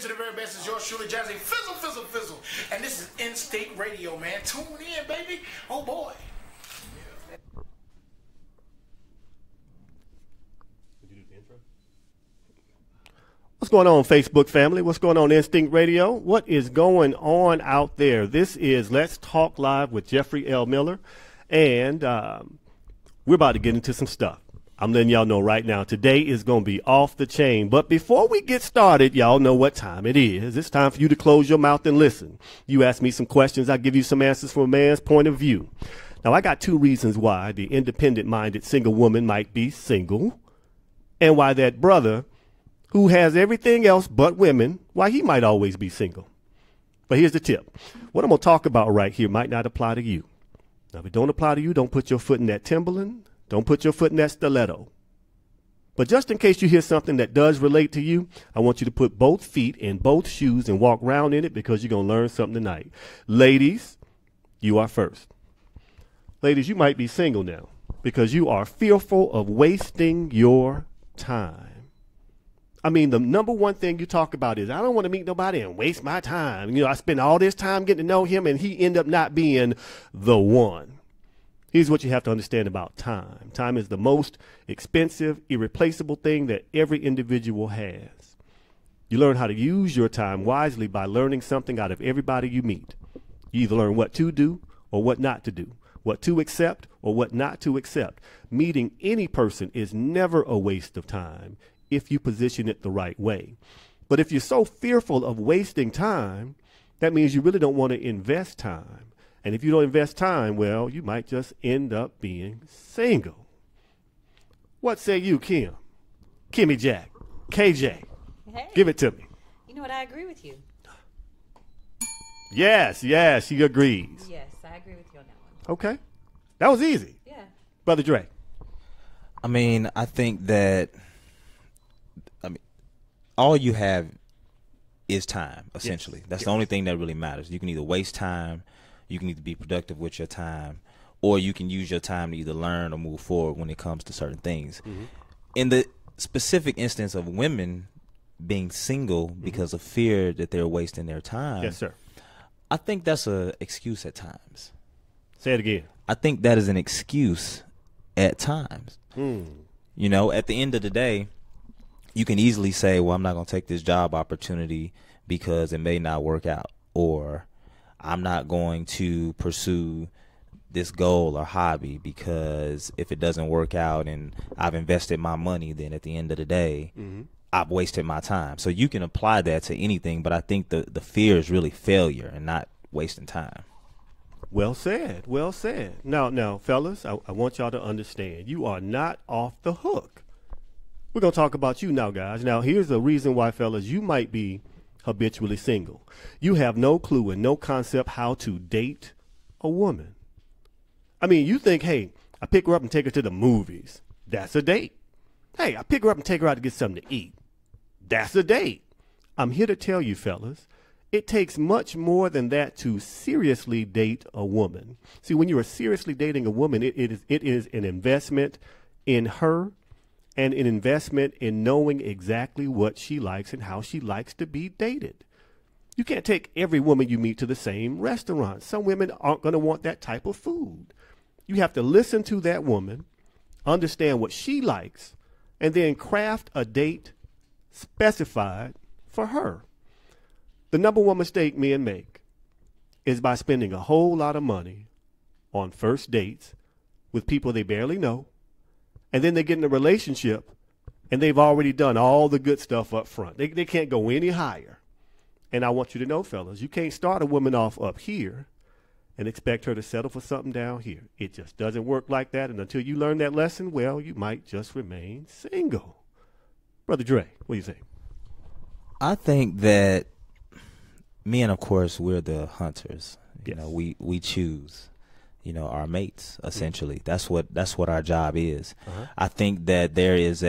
to the very best. It's yours truly, Jazzy Fizzle, Fizzle, Fizzle. And this is In-State Radio, man. Tune in, baby. Oh, boy. What's going on, Facebook family? What's going on, Instinct Radio? What is going on out there? This is Let's Talk Live with Jeffrey L. Miller, and we're about to get into some stuff. I'm letting y'all know right now, today is going to be off the chain. But before we get started, y'all know what time it is. It's time for you to close your mouth and listen. You ask me some questions, I give you some answers from a man's point of view. Now, I got two reasons why the independent-minded single woman might be single, and why that brother who has everything else but women, why he might always be single. But here's the tip. What I'm going to talk about right here might not apply to you. Now, if it don't apply to you, don't put your foot in that Timberland. Don't put your foot in that stiletto. But just in case you hear something that does relate to you, I want you to put both feet in both shoes and walk around in it, because you're going to learn something tonight. Ladies, you are first. Ladies, you might be single now because you are fearful of wasting your time. I mean, the number one thing you talk about is, I don't want to meet nobody and waste my time. You know, I spend all this time getting to know him and he end up not being the one. Here's what you have to understand about time. Time is the most expensive, irreplaceable thing that every individual has. You learn how to use your time wisely by learning something out of everybody you meet. You either learn what to do or what not to do, what to accept or what not to accept. Meeting any person is never a waste of time if you position it the right way. But if you're so fearful of wasting time, that means you really don't want to invest time. And if you don't invest time, well, you might just end up being single. What say you, Kim? Kimmy Jack, KJ, Hey. give it to me. You know what? I agree with you. Yes, she agrees. Yes, I agree with you on that one. Okay. That was easy. Yeah. Brother Dre. I mean, I think that all you have is time, essentially. Yes. That's the only thing that really matters. You can either waste time, you can either be productive with your time, or you can use your time to either learn or move forward when it comes to certain things. Mm-hmm. In the specific instance of women being single because of fear that they're wasting their time, Yes, sir. I think that's an excuse at times. Say it again. I think that is an excuse at times. You know, at the end of the day, you can easily say, well, I'm not going to take this job opportunity because it may not work out, or I'm not going to pursue this goal or hobby because if it doesn't work out and I've invested my money, then at the end of the day, I've wasted my time. So you can apply that to anything, but I think the fear is really failure and not wasting time. Well said. Well said. Now, fellas, I want y'all to understand, you are not off the hook. We're going to talk about you now, guys. Now, here's the reason why, fellas, you might be habitually single. You have no clue and no concept how to date a woman. I mean, you think, hey, I pick her up and take her to the movies. That's a date. Hey, I pick her up and take her out to get something to eat. That's a date. I'm here to tell you, fellas, it takes much more than that to seriously date a woman. See, when you are seriously dating a woman, it is an investment in her and an investment in knowing exactly what she likes and how she likes to be dated. You can't take every woman you meet to the same restaurant. Some women aren't going to want that type of food. You have to listen to that woman, understand what she likes, and then craft a date specified for her. The number one mistake men make is by spending a whole lot of money on first dates with people they barely know, and then they get in a relationship and they've already done all the good stuff up front. They can't go any higher. And I want you to know, fellas, you can't start a woman off up here and expect her to settle for something down here. It just doesn't work like that. And until you learn that lesson, well, you might just remain single. Brother Dre, what do you think? I think that men, of course, we're the hunters. You know, we choose, you know, our mates, essentially. That's what our job is. I think that there is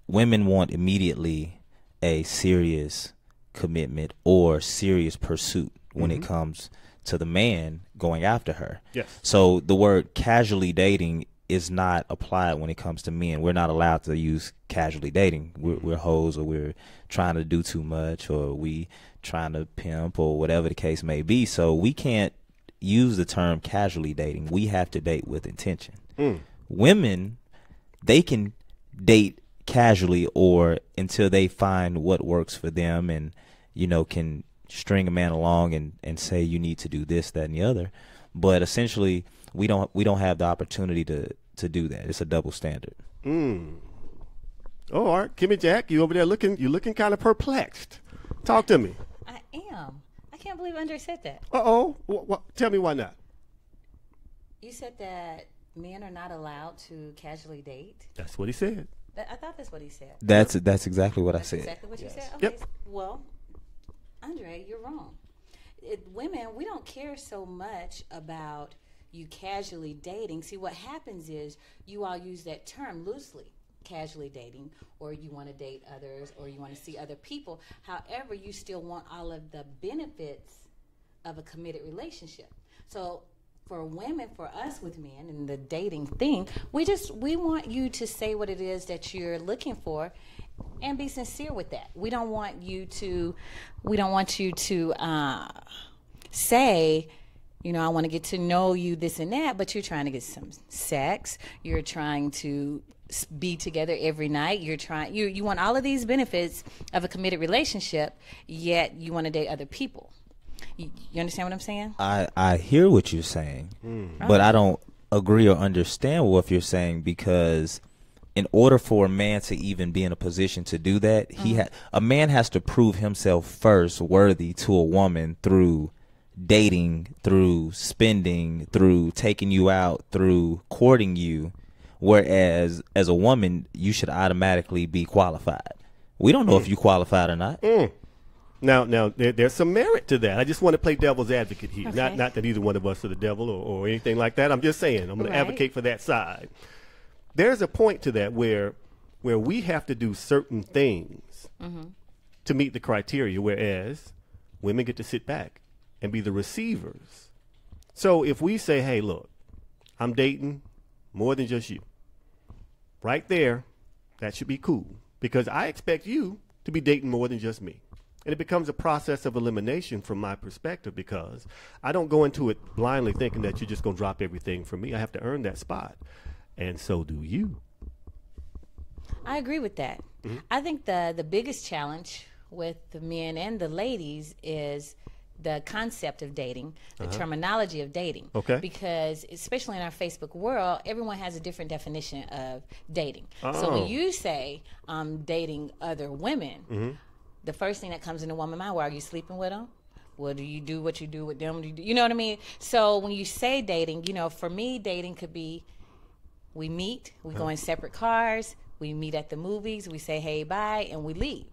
women want immediately a serious commitment or serious pursuit when it comes to the man going after her. Yes. So the word casually dating is not applied when it comes to men. We're not allowed to use casually dating. We're hoes, or we're trying to do too much, or we trying to pimp, or whatever the case may be. So we can't use the term casually dating. We have to date with intention. Women, they can date casually or until they find what works for them, and can string a man along and say you need to do this, that, and the other. But essentially, we don't have the opportunity to do that. It's a double standard. Oh, all right, Kimmy Jack, you over there looking kind of perplexed. Talk to me. I am. I can't believe Andre said that. Tell me why not. You said that men are not allowed to casually date. That's what he said. I thought that's what he said. That's exactly what I said. Exactly what you said. Okay. Yep. Well, Andre, you're wrong. Women, we don't care so much about you casually dating. See, what happens is you all use that term loosely, casually dating, or you want to date others, or you want to see other people. However, you still want all of the benefits of a committed relationship. So for women, for us with men and the dating thing, we want you to say what it is that you're looking for and be sincere with that. We don't want you to say, I want to get to know you, this and that, but you're trying to get some sex. You're trying to be together every night. You want all of these benefits of a committed relationship, yet you want to date other people. You understand what I'm saying? I hear what you're saying, but I don't agree or understand what you're saying, because in order for a man to even be in a position to do that, a man has to prove himself first worthy to a woman through dating, through spending, through taking you out, through courting you, whereas as a woman, you should automatically be qualified. We don't know if you qualified or not. Now there's some merit to that. I just want to play devil's advocate here. Okay. Not that either one of us are the devil or anything like that. I'm just saying I'm going to advocate for that side. There's a point to that where we have to do certain things to meet the criteria, whereas women get to sit back and be the receivers. So if we say, hey, look, I'm dating more than just you, right there, that should be cool, because I expect you to be dating more than just me. And it becomes a process of elimination from my perspective, because I don't go into it blindly thinking that you're just going to drop everything for me. I have to earn that spot. And so do you. I agree with that. I think the biggest challenge with the men and the ladies is the concept of dating, the terminology of dating. Okay. Because especially in our Facebook world, everyone has a different definition of dating. So when you say dating other women, the first thing that comes into woman's mind, well, are you sleeping with them? What do you do with them? You know what I mean? So when you say dating, for me, dating could be we meet, we go in separate cars, we meet at the movies, we say hey, bye, and we leave.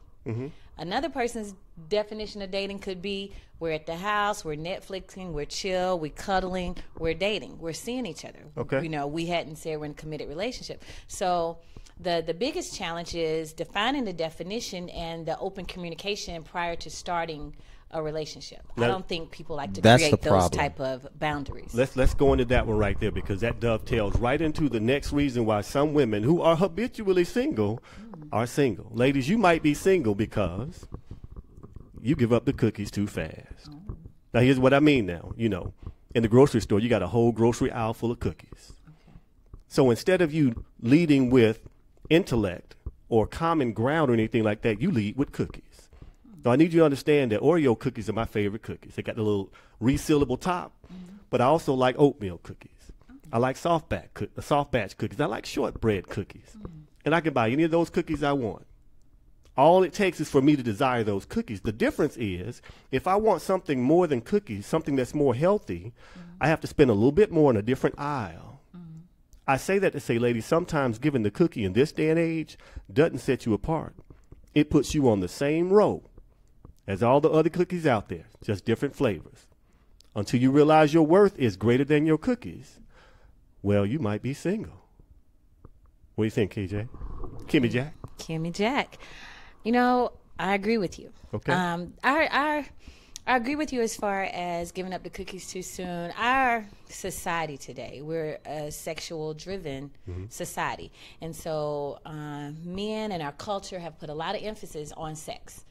Another person's definition of dating could be we're at the house, we're Netflixing, we're chill, we're cuddling, we're dating, we're seeing each other. Okay. We hadn't said we're in a committed relationship. So the biggest challenge is defining the definition and the open communication prior to starting a relationship. Now, I don't think people like to that's create the those problem. type of boundaries. Let's go into that one right there, because that dovetails right into the next reason why some women who are habitually single are single. Ladies, you might be single because you give up the cookies too fast. Now, here's what I mean now. In the grocery store, you got a whole grocery aisle full of cookies. So instead of you leading with intellect or common ground or anything like that, you lead with cookies. Now, I need you to understand that Oreo cookies are my favorite cookies. They got the little resealable top, but I also like oatmeal cookies. I like soft batch cookies. I like shortbread cookies. And I can buy any of those cookies I want. All it takes is for me to desire those cookies. The difference is, if I want something more than cookies, something that's more healthy, I have to spend a little bit more in a different aisle. I say that to say, ladies, sometimes giving the cookie in this day and age doesn't set you apart. It puts you on the same row as all the other cookies out there, just different flavors. Until you realize your worth is greater than your cookies, well, you might be single. What do you think, KJ? Kimmy Jack? Kimmy Jack. I agree with you. Okay. I agree with you as far as giving up the cookies too soon. Our society today, we're a sexual-driven society. And so men and our culture have put a lot of emphasis on sex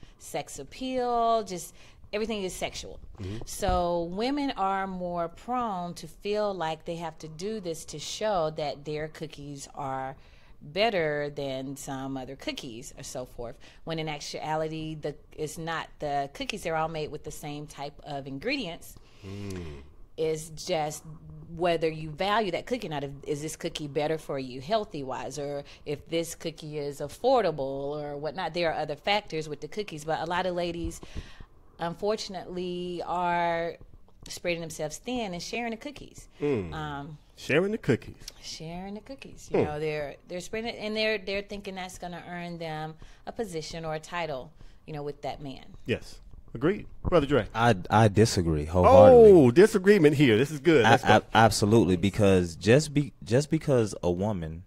appeal, just everything is sexual. So women are more prone to feel like they have to do this to show that their cookies are better than some other cookies or so forth, when in actuality it's not the cookies. They're all made with the same type of ingredients. It's just whether you value that cookie or not. Is this cookie better for you healthy wise, or if this cookie is affordable or whatnot. There are other factors with the cookies, but a lot of ladies unfortunately are spreading themselves thin and sharing the cookies. Sharing the cookies. Sharing the cookies. You know, they're spreading it, and they're thinking that's going to earn them a position or a title, you know, with that man. Yes. Agreed. Brother Dre. I disagree wholeheartedly. Oh, disagreement here. This is good. Absolutely, because just because a woman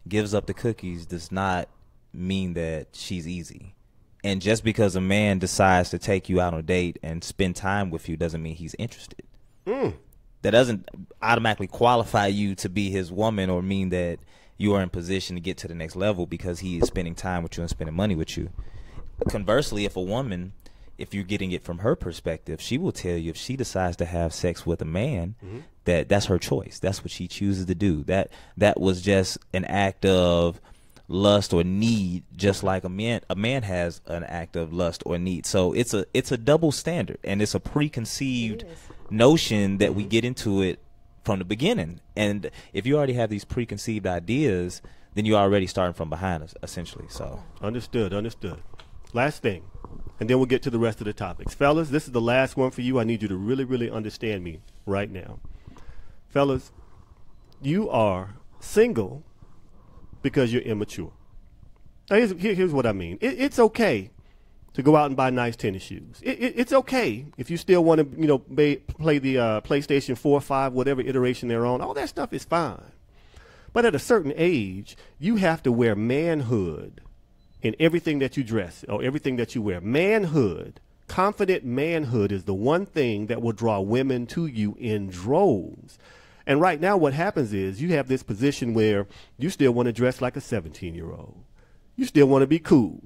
gives up the cookies does not mean that she's easy. And just because a man decides to take you out on a date and spend time with you doesn't mean he's interested. That doesn't automatically qualify you to be his woman or mean that you are in position to get to the next level because he is spending time with you and spending money with you. Conversely, if a woman, if you're getting it from her perspective, she will tell you if she decides to have sex with a man, that's her choice. That's what she chooses to do. That was just an act of lust or need, just like a man has an act of lust or need. So it's a double standard, and it's a preconceived notion that we get into it from the beginning. And if you already have these preconceived ideas, then you're already starting from behind us, essentially. So Understood. Last thing, and then we'll get to the rest of the topics. Fellas, this is the last one for you. I need you to really, really understand me right now. Fellas, you are single because you're immature. Now, here's what I mean. It's okay to go out and buy nice tennis shoes. It's okay if you still want to, play the PlayStation 4 or 5, whatever iteration they're on. All that stuff is fine. But at a certain age, you have to wear manhood in everything that you dress or everything that you wear. Manhood, confident manhood is the one thing that will draw women to you in droves. And right now what happens is you have this position where you still want to dress like a 17-year-old. You still want to be cool.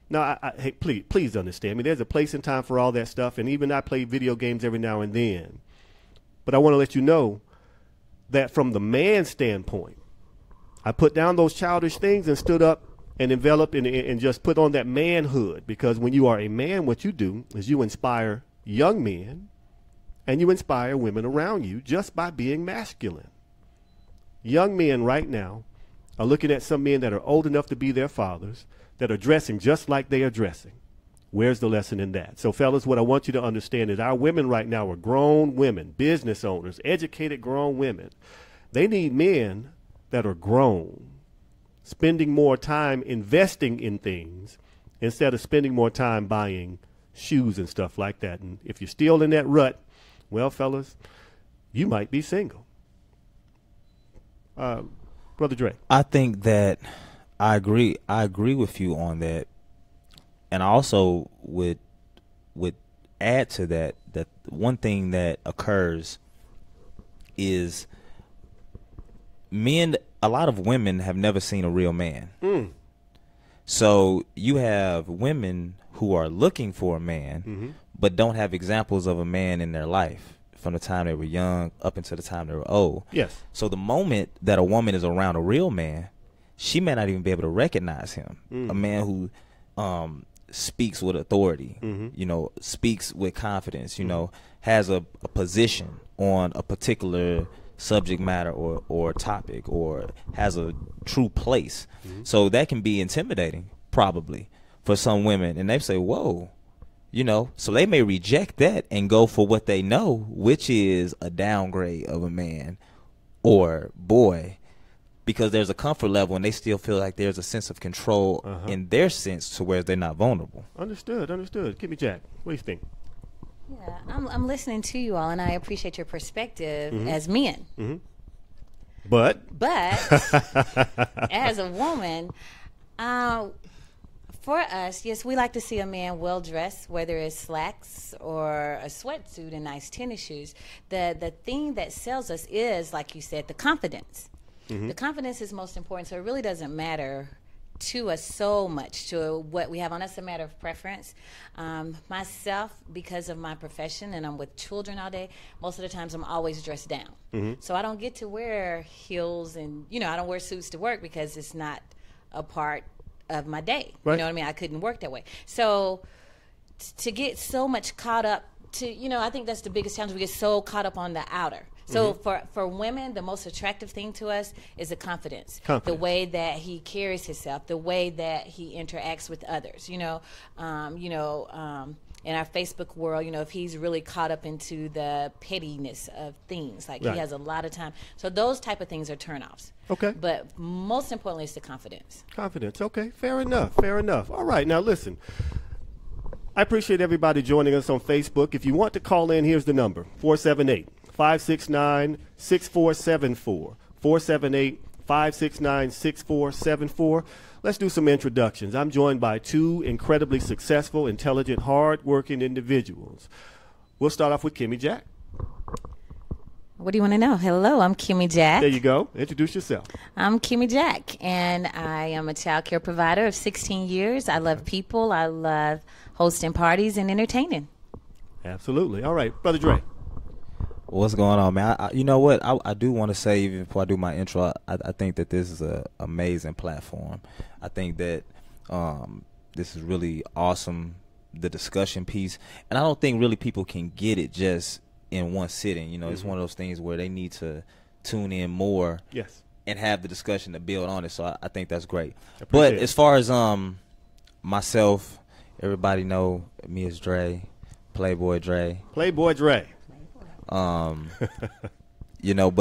Now, hey, please understand me. There's a place and time for all that stuff, and even I play video games every now and then. But I want to let you know that from the man's standpoint, I put down those childish things and stood up and enveloped and just put on that manhood. Because when you are a man, what you do is you inspire young men and you inspire women around you just by being masculine. Young men right now are looking at some men that are old enough to be their fathers, that are dressing just like they are dressing. Where's the lesson in that? So, fellas, what I want you to understand is our women right now are grown women, business owners, educated grown women. They need men that are grown, spending more time investing in things instead of spending more time buying shoes and stuff like that. And if you're still in that rut, well, fellas, you might be single. Brother Dre. I think that I agree with you on that. And I also would add to that one thing that occurs is a lot of women have never seen a real man. So you have women who are looking for a man, but don't have examples of a man in their life from the time they were young up until the time they were old. Yes. So the moment that a woman is around a real man, she may not even be able to recognize him. A man who speaks with authority, speaks with confidence, has a position on a particular subject matter or topic, or has a true place. So that can be intimidating probably for some women, and they say, whoa, so they may reject that and go for what they know, which is a downgrade of a man or boy, because there's a comfort level and they still feel like there's a sense of control in their sense to where they're not vulnerable. Understood. Give me Jack. What do you think? Yeah, I'm listening to you all, and I appreciate your perspective as men. But as a woman, For us, yes, we like to see a man well dressed, whether it's slacks or a sweatsuit and nice tennis shoes. The thing that sells us is, like you said, the confidence. The confidence is most important, so it really doesn't matter to us so much to what we have on us. A matter of preference. Myself, because of my profession and I'm with children all day, most of the times I'm always dressed down. So I don't get to wear heels and, I don't wear suits to work because it's not a part of my day. Right. You know what I mean? I couldn't work that way. So to get so much caught up to, I think that's the biggest challenge. We get so caught up on the outer. So for women, the most attractive thing to us is the confidence. The way that he carries himself, the way that he interacts with others. In our Facebook world, if he's really caught up into the pettiness of things, like he has a lot of time. So those type of things are turnoffs. Okay. But most importantly, it's the confidence. Confidence. Okay. Fair enough. Fair enough. All right. Now listen. I appreciate everybody joining us on Facebook. If you want to call in, here's the number: 478-569-6474. 478-569-6474. Let's do some introductions. I'm joined by two incredibly successful, intelligent, hard-working individuals. We'll start off with Kimmy Jack. What do you want to know? Hello, I'm Kimmy Jack. There you go. Introduce yourself. I'm Kimmy Jack, and I am a child care provider of 16 years. I love people. I love hosting parties and entertaining. Absolutely. All right, Brother Dre. What's going on, man? You know what? I do want to say, even before I do my intro, I think that this is an amazing platform. I think that this is really awesome, the discussion piece. And I don't think really people can get it just in one sitting. It's one of those things where they need to tune in more and have the discussion to build on it. So I think that's great. But as far as myself, everybody know me as Dre, Playboy Dre. Playboy Dre. But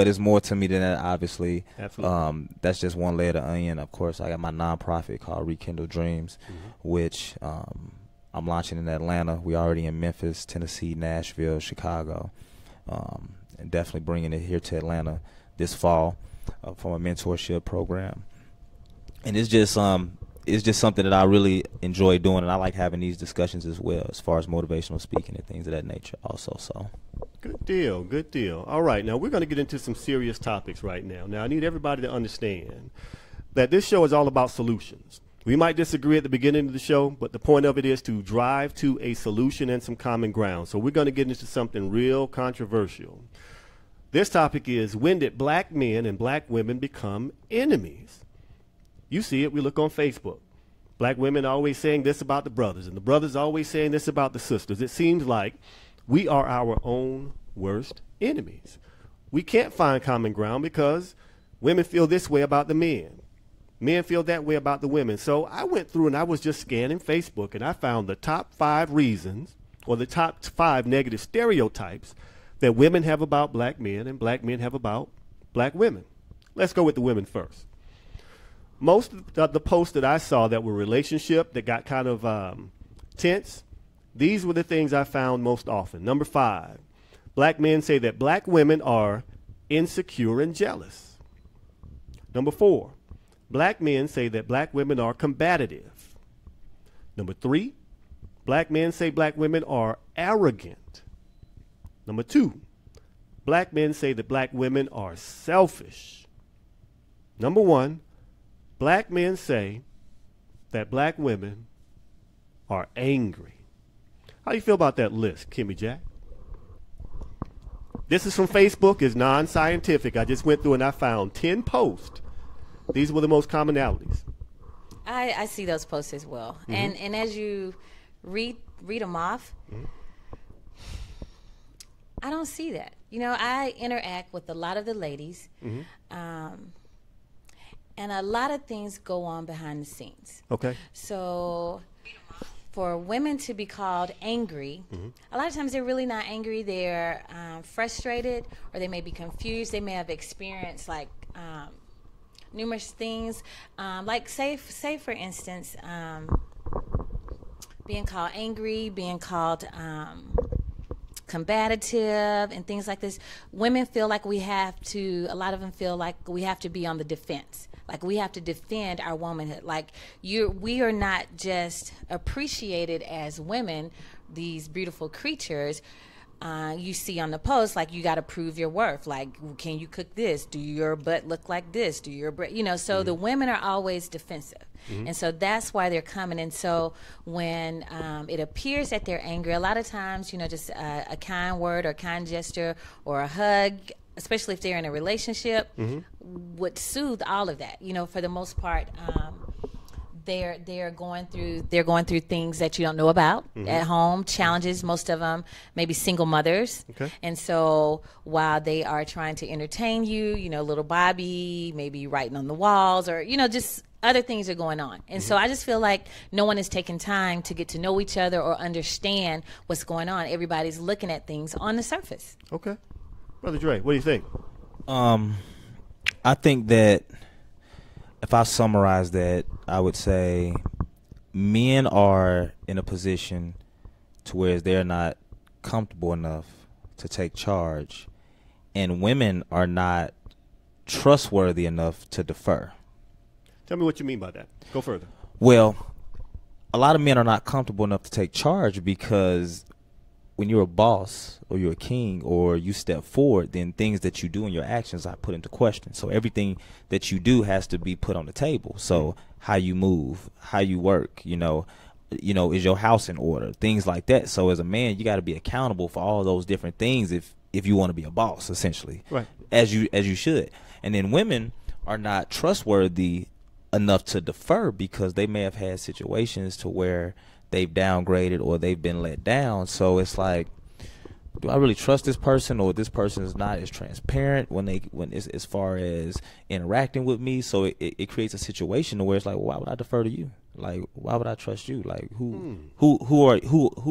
it's more to me than that, obviously. Absolutely. That's just one layer of the onion. Of course, I got my nonprofit called Rekindle Dreams, which I'm launching in Atlanta. We already in Memphis, Tennessee, Nashville, Chicago, and definitely bringing it here to Atlanta this fall from a mentorship program. And it's just something that I really enjoy doing, and I like having these discussions as well, as far as motivational speaking and things of that nature also. So good deal, good deal. All right, now we're going to get into some serious topics right now. Now I need everybody to understand that this show is all about solutions. We might disagree at the beginning of the show, but the point of it is to drive to a solution and some common ground. So we're going to get into something real controversial. This topic is, when did black men and black women become enemies? You see it, we look on Facebook. Black women always saying this about the brothers, and the brothers always saying this about the sisters. It seems like we are our own worst enemies. We can't find common ground because women feel this way about the men. Men feel that way about the women. So I went through and I was just scanning Facebook, and I found the top 5 reasons, or the top 5 negative stereotypes that women have about black men and black men have about black women. Let's go with the women first. Most of the posts that I saw that were relationship, that got kind of tense, these were the things I found most often. Number 5, black men say that black women are insecure and jealous. Number 4, black men say that black women are combative. Number 3, black men say black women are arrogant. Number 2, black men say that black women are selfish. Number 1, black men say that black women are angry. How do you feel about that list, Kimmy Jack? This is from Facebook. It's non-scientific. I just went through and I found 10 posts. These were the most commonalities. I see those posts as well. And as you read them off, I don't see that. I interact with a lot of the ladies, and a lot of things go on behind the scenes. Okay. So for women to be called angry, a lot of times they're really not angry. They're frustrated, or they may be confused. They may have experienced numerous things, like say for instance, being called angry, being called combative, and things like this. Women feel like a lot of them feel like we have to be on the defense. Like, we have to defend our womanhood. Like, we are not just appreciated as women, these beautiful creatures. You see on the post, like, you got to prove your worth. Like, can you cook this? Do your butt look like this? Do your so the women are always defensive. And so that's why they're coming. And so when it appears that they're angry, a lot of times, just a kind word or a kind gesture or a hug, especially if they're in a relationship, would soothe all of that. For the most part, they're going through things that you don't know about at home, challenges, most of them maybe single mothers. Okay. And so while they are trying to entertain you, little Bobby maybe writing on the walls, or just other things are going on. And so I just feel like no one is taking time to get to know each other or understand what's going on. Everybody's looking at things on the surface. Okay. Brother Dre, what do you think? I think that if I summarize that, I would say men are in a position to where they're not comfortable enough to take charge, and women are not trustworthy enough to defer. Tell me what you mean by that. Go further. Well, a lot of men are not comfortable enough to take charge because when you're a boss or you're a king or you step forward, then things that you do and your actions are put into question. So everything that you do has to be put on the table. So how you move, how you work, is your house in order, things like that. So as a man, you got to be accountable for all those different things if you want to be a boss, essentially, right? As you should. And then women are not trustworthy enough to defer because they may have had situations to where they've downgraded or they've been let down. So it's like, do I really trust this person, or this person is not as transparent when it's as far as interacting with me? So it creates a situation where it's like, well, why would I defer to you? Like, why would I trust you? Like, who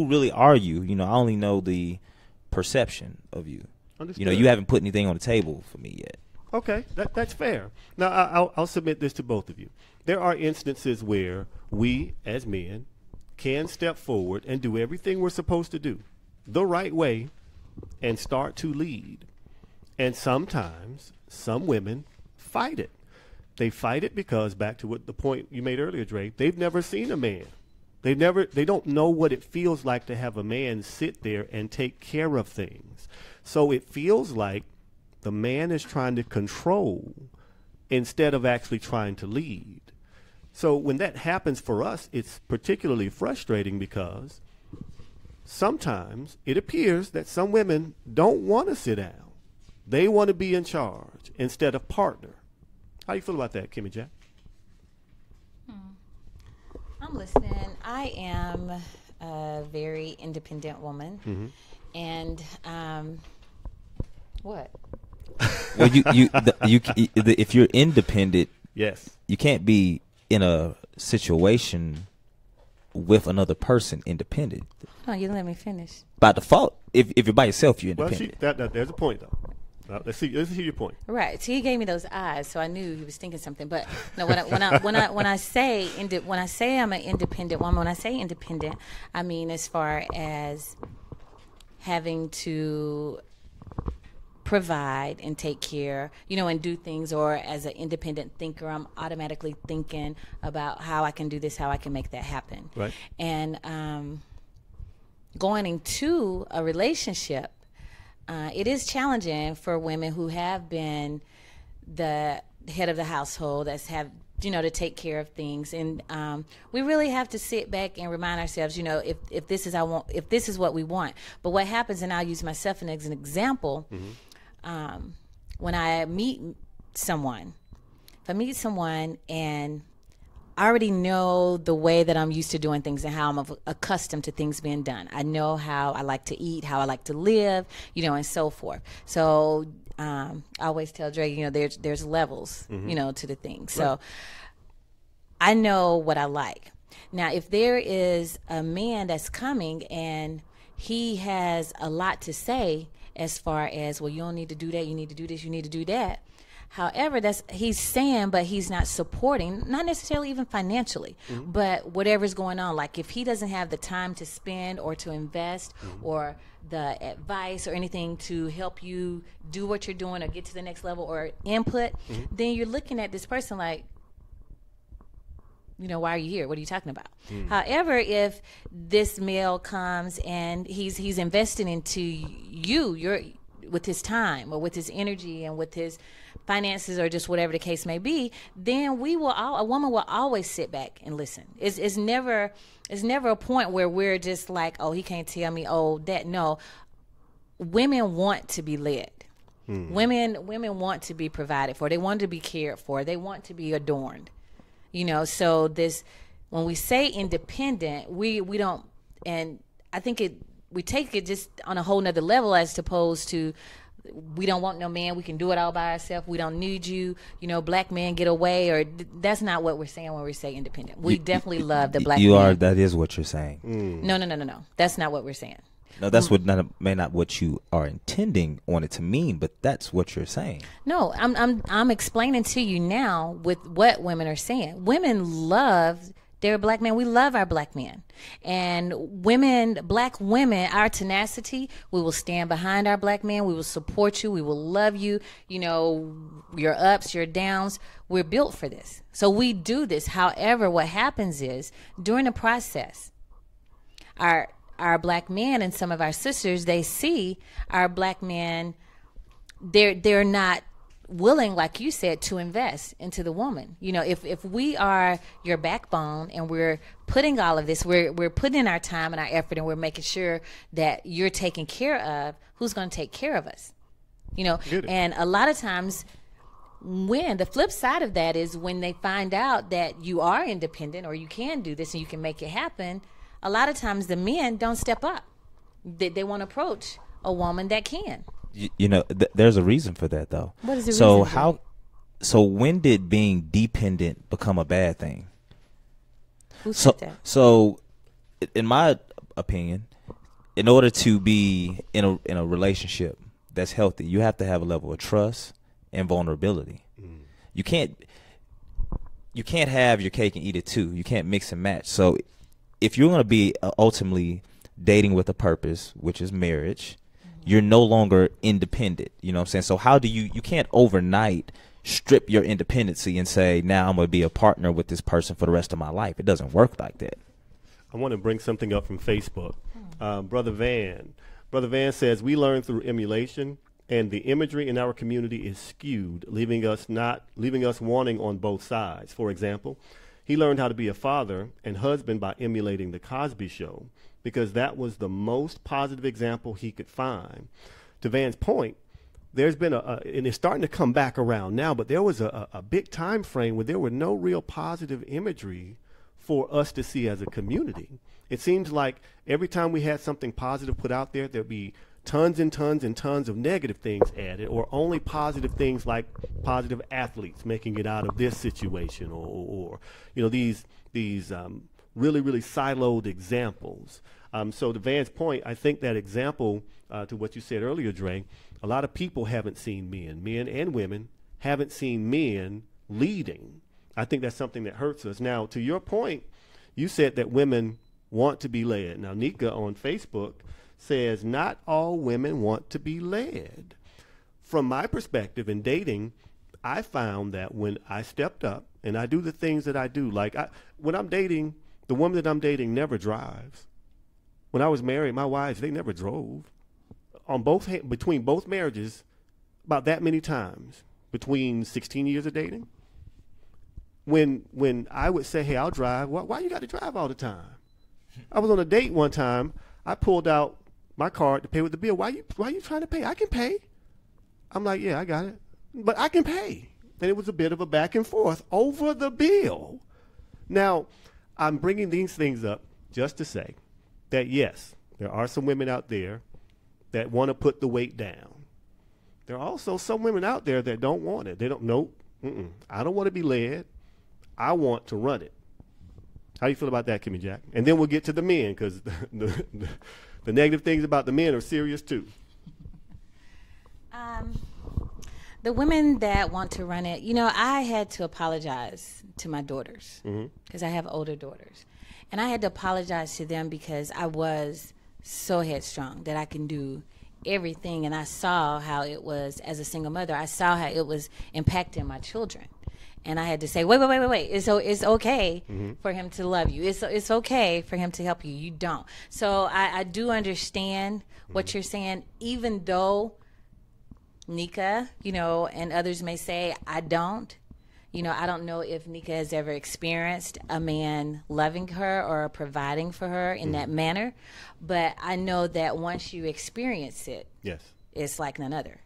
really are you? I only know the perception of you. Understood. You haven't put anything on the table for me yet. Okay, that's fair. Now, I'll submit this to both of you. There are instances where we, as men, can step forward and do everything we're supposed to do the right way and start to lead. And sometimes some women fight it. They fight it because, back to what the point you made earlier, Dre, they've never seen a man. They don't know what it feels like to have a man sit there and take care of things. So it feels like the man is trying to control instead of actually trying to lead. So when that happens for us, it's particularly frustrating because sometimes it appears that some women don't want to sit down. They want to be in charge instead of partner. How do you feel about that, Kimmy Jack? I'm listening. I am a very independent woman. And what? Well, if you're independent, yes, you can't be in a situation with another person independent. Oh, you let me finish. By default, if you're by yourself, you're independent. Well, there's a point though. Let's hear your point. Right. So he gave me those eyes, so I knew he was thinking something. But no, when I say I'm an independent woman, when I say independent, I mean as far as having to provide and take care, and do things, or as an independent thinker, I'm automatically thinking about how I can do this, how I can make that happen. Right. And going into a relationship, it is challenging for women who have been the head of the household, to take care of things. And we really have to sit back and remind ourselves, if this is what we want. But what happens, and I'll use myself as an example, when I meet someone, if I meet someone and I already know the way that I'm used to doing things and how I'm accustomed to things being done. I know how I like to eat, how I like to live, and so forth. So I always tell Dre, there's levels, to the thing. So I know what I like. Now, if there is a man that's coming and he has a lot to say as far as, well, you don't need to do that, you need to do this, you need to do that, However, he's saying, but he's not supporting, not necessarily even financially, but whatever's going on. Like if he doesn't have the time to spend or to invest or the advice or anything to help you do what you're doing or get to the next level or input, then you're looking at this person like, why are you here? What are you talking about? However, if this male comes and he's investing into you're with his time or with his energy and with his finances or just whatever the case may be, then a woman will always sit back and listen. It's never a point where we're just like, oh, he can't tell me, oh, that. No, women want to be led. Women want to be provided for. They want to be cared for. They want to be adorned. So when we say independent, we don't, and I think we take it just on a whole nother level as opposed to, we don't want no man, we can do it all by ourselves, we don't need you, black men get away, or that's not what we're saying when we say independent. We definitely love the black man. That is what you're saying. No. That's not what we're saying. No, that's may not what you are intending on it to mean, but that's what you're saying. No, I'm explaining to you now with what women are saying. Women love their black men. We love our black men. And black women, our tenacity, we will stand behind our black men. We will support you. We will love you. Your ups, your downs. We're built for this. So we do this. However, what happens is during the process, our black men and some of our sisters, they see our black men, they're not willing, like you said, to invest into the woman. If we are your backbone and we're putting all of this, we're putting in our time and our effort and we're making sure that you're taken care of, who's going to take care of us? And a lot of times when the flip side of that is when they find out that you are independent or you can do this and you can make it happen, a lot of times the men don't step up. They won't approach a woman that can. There's a reason for that, though. What is the reason? So when did being dependent become a bad thing? Who said that? So, in my opinion, in order to be in a relationship that's healthy, you have to have a level of trust and vulnerability. You can't have your cake and eat it too. You can't mix and match. So if you're going to be ultimately dating with a purpose, which is marriage, you're no longer independent. You know what I'm saying? So how do you can't overnight strip your independency and say, now I'm going to be a partner with this person for the rest of my life. It doesn't work like that. I want to bring something up from Facebook. Brother Van says, we learn through emulation, and the imagery in our community is skewed, leaving us wanting on both sides. For example, he learned how to be a father and husband by emulating the Cosby Show, because that was the most positive example he could find. To Van's point, there's been and it's starting to come back around now, but there was a big time frame where there were no real positive imagery for us to see as a community. It seems like every time we had something positive put out there, there'd be tons and tons and tons of negative things added, or only positive things like positive athletes making it out of this situation, or these really, really siloed examples. So to Van's point, I think that example, to what you said earlier, Dre, a lot of people haven't seen men and women haven't seen men leading. I think that's something that hurts us. Now, to your point, you said that women want to be led. Now, Nika on Facebook says not all women want to be led. From my perspective in dating, I found that when I stepped up and I do the things that I do, like when I'm dating, the woman that I'm dating never drives. When I was married, my wives, they never drove. Between both marriages, about that many times, between 16 years of dating, when I would say, hey, I'll drive, why you got to drive all the time? I was on a date one time. I pulled out my card to pay with the bill. Why you trying to pay? I can pay. I'm like, yeah, I got it, but I can pay. And it was a bit of a back and forth over the bill. Now, I'm bringing these things up just to say that, yes, there are some women out there that want to put the weight down. There are also some women out there that don't want it. They don't, nope, I don't want to be led. I want to run it. How do you feel about that, Kimmy Jack? And then we'll get to the men, because the negative things about the men are serious too. The women that want to run it, you know, I had to apologize to my daughters because I have older daughters. And I had to apologize to them because I was so headstrong that I can do everything. And I saw how it was, as a single mother, I saw how it was impacting my children. And I had to say, wait. It's okay for him to love you. It's okay for him to help you. You don't. So I do understand what you're saying, even though Nika, you know, and others may say, I don't. You know, I don't know if Nika has ever experienced a man loving her or providing for her in that manner. But I know that once you experience it, yes, it's like none other.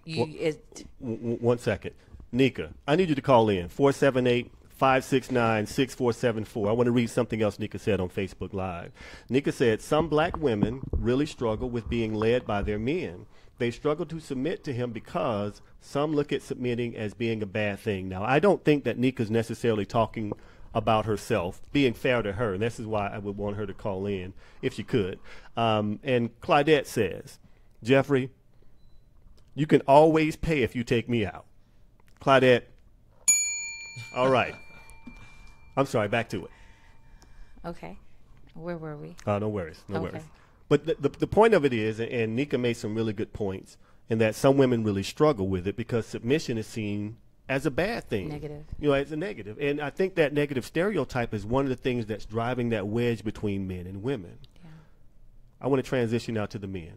One second. Nika, I need you to call in, 478-569-6474. I want to read something else Nika said on Facebook Live. Nika said, some black women really struggle with being led by their men. They struggle to submit to him because some look at submitting as being a bad thing. Now, I don't think that Nika's necessarily talking about herself, being fair to her, and this is why I would want her to call in if she could. And Claudette says, Jeffrey, you can always pay if you take me out. Claudette, all right. I'm sorry, back to it. Okay. Where were we? No worries, no worries. But the point of it is, and Nika made some really good points, in that some women really struggle with it because submission is seen as a bad thing. Negative. You know, as a negative. And I think that negative stereotype is one of the things that's driving that wedge between men and women. Yeah. I want to transition now to the men.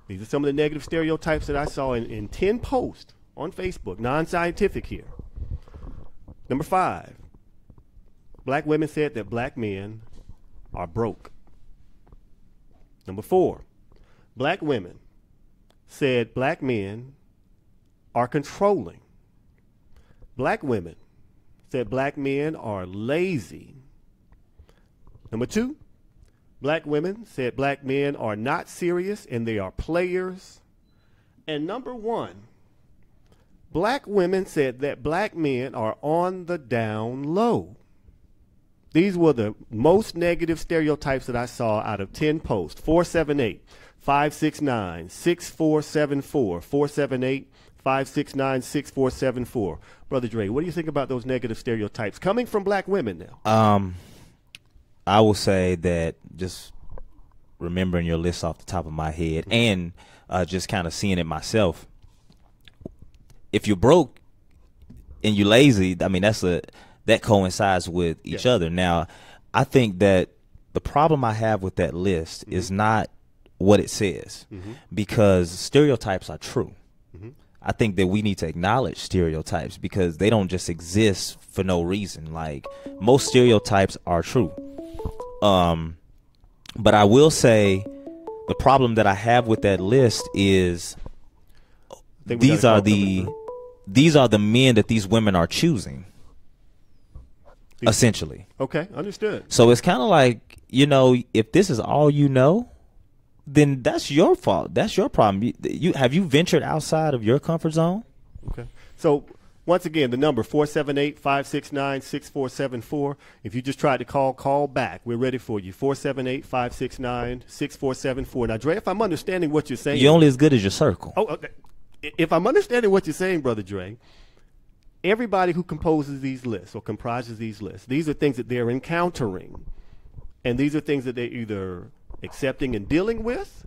These are some of the negative stereotypes that I saw in 10 posts on Facebook, non-scientific here. Number 5, black women said that black men are broke. Number 4, black women said black men are controlling. Black women said black men are lazy. Number 2, black women said black men are not serious and they are players. And number 1, black women said that black men are on the down low. These were the most negative stereotypes that I saw out of 10 posts. 478-569-6474. 478-569-6474. Brother Dre, what do you think about those negative stereotypes coming from black women now? I will say that just remembering your list off the top of my head and just kind of seeing it myself, if you're broke and you're lazy, I mean, that coincides with each other. Now, I think that the problem I have with that list is not what it says, because stereotypes are true. I think that we need to acknowledge stereotypes because they don't just exist for no reason. Like, most stereotypes are true. But I will say the problem that I have with that list is these are the men that these women are choosing, essentially. Okay, understood. So it's kind of like, you know, if this is all you know, then that's your fault. That's your problem. Have you ventured outside of your comfort zone? Okay. So once again, the number 478-569-6474. If you just tried to call back. We're ready for you. 478-569-6474. Now, Dre, if I'm understanding what you're saying, you're only as good as your circle. Oh, okay. If I'm understanding what you're saying, Brother Dre, everybody who composes these lists or comprises these lists, these are things that they're encountering, and these are things that they're either accepting and dealing with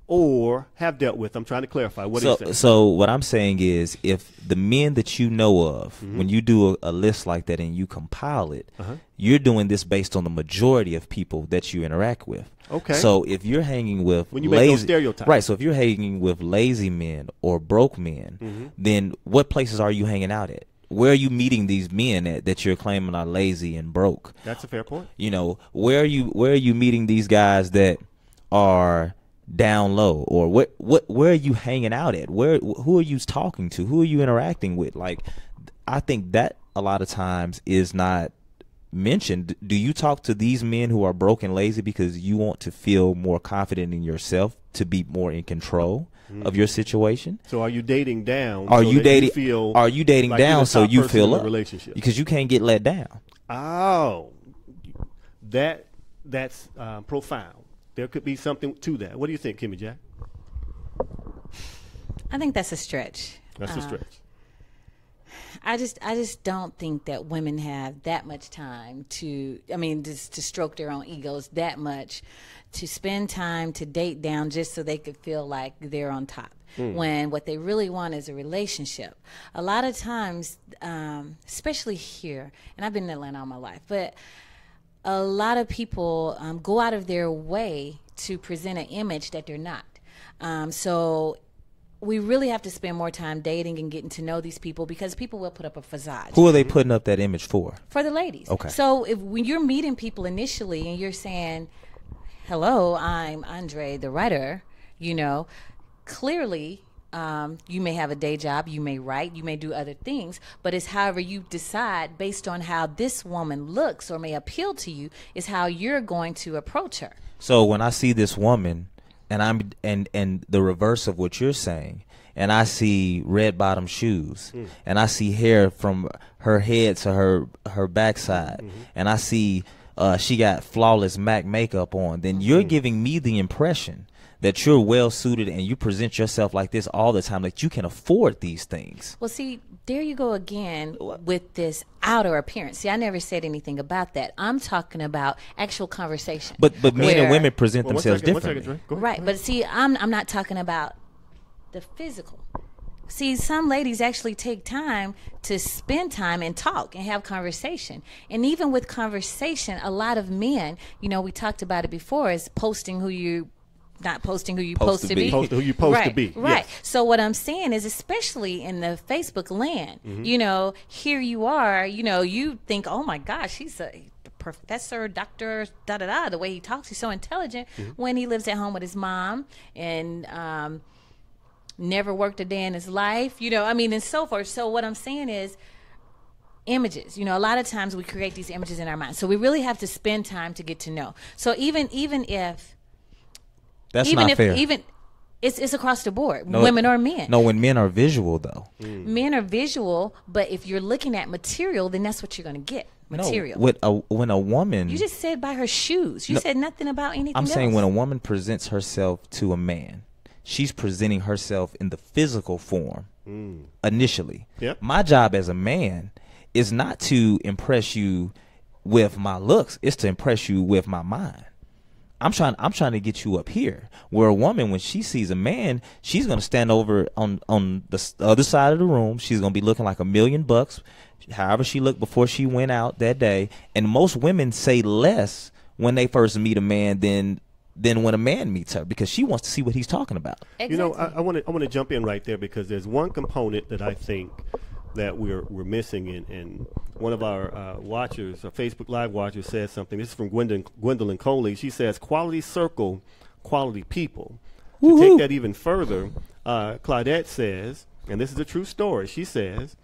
or have dealt with. I'm trying to clarify. What are you saying? So what I'm saying is, if the men that you know of, when you do a list like that and you compile it, you're doing this based on the majority of people that you interact with. Okay. So if you're hanging with when you make those stereotypes, right? So if you're hanging with lazy men or broke men, then what places are you hanging out at? Where are you meeting these men at that you're claiming are lazy and broke? That's a fair point. You know, where are you meeting these guys that are down low, or where are you hanging out at? Who are you talking to? Who are you interacting with? Like, I think that a lot of times is not mentioned. Do you talk to these men who are broke and lazy because you want to feel more confident in yourself, to be more in control of your situation? So are you dating down? Are you dating like down so you feel up? Relationship? Because you can't get let down. Oh, that's profound. There could be something to that. What do you think, Kimmy Jack? I think that's a stretch. That's a stretch. I just don't think that women have that much time just to stroke their own egos that much, to spend time to date down just so they could feel like they're on top. When what they really want is a relationship. A lot of times, especially here, and I've been in Atlanta all my life, but a lot of people go out of their way to present an image that they're not. So we really have to spend more time dating and getting to know these people, because people will put up a facade. Who are they putting up that image for? For the ladies. Okay. So when you're meeting people initially and you're saying, hello, I'm Andre, the writer, clearly you may have a day job, you may write, you may do other things, but it's however you decide based on how this woman looks or may appeal to you is how you're going to approach her. So when I see this woman, and the reverse of what you're saying, and I see red bottom shoes, and I see hair from her head to her backside, and I see she got flawless MAC makeup on, then you're giving me the impression that you're well suited and you present yourself like this all the time, that you can afford these things. Well, see, there you go again with this outer appearance. See, I never said anything about that. I'm talking about actual conversation. But men and women present themselves differently. Right, but see, I'm not talking about the physical. See, some ladies actually take time to spend time and talk and have conversation. And even with conversation, a lot of men, we talked about it before, is posting who you not posting who you supposed to be. Who you supposed to be. Right. Yes. So what I'm saying is, especially in the Facebook land, here you are, you think, oh my gosh, he's a professor, doctor, da-da-da. The way he talks, he's so intelligent, when he lives at home with his mom and never worked a day in his life, and so forth. So what I'm saying is, images, a lot of times we create these images in our mind. So we really have to spend time to get to know. So even if that's not fair. Even it's across the board, women or men. No, when men are visual, though. Men are visual, but if you're looking at material, then that's what you're going to get. Material. No, when a woman, you just said by her shoes. You said nothing about anything I'm else. saying when a woman presents herself to a man, she's presenting herself in the physical form initially. Yep. My job as a man is not to impress you with my looks; it's to impress you with my mind. I'm trying to get you up here. Where a woman, when she sees a man, she's gonna stand over on the other side of the room. She's gonna be looking like $1 million, however she looked before she went out that day. And most women say less when they first meet a man than when a man meets her, because she wants to see what he's talking about. Exactly. I want to jump in right there, because there's one component that I think that we're missing, and one of our watchers, our Facebook Live watchers, says something. This is from Gwendolyn Coley. She says, quality circle, quality people. To take that even further, Claudette says, and this is a true story, she says,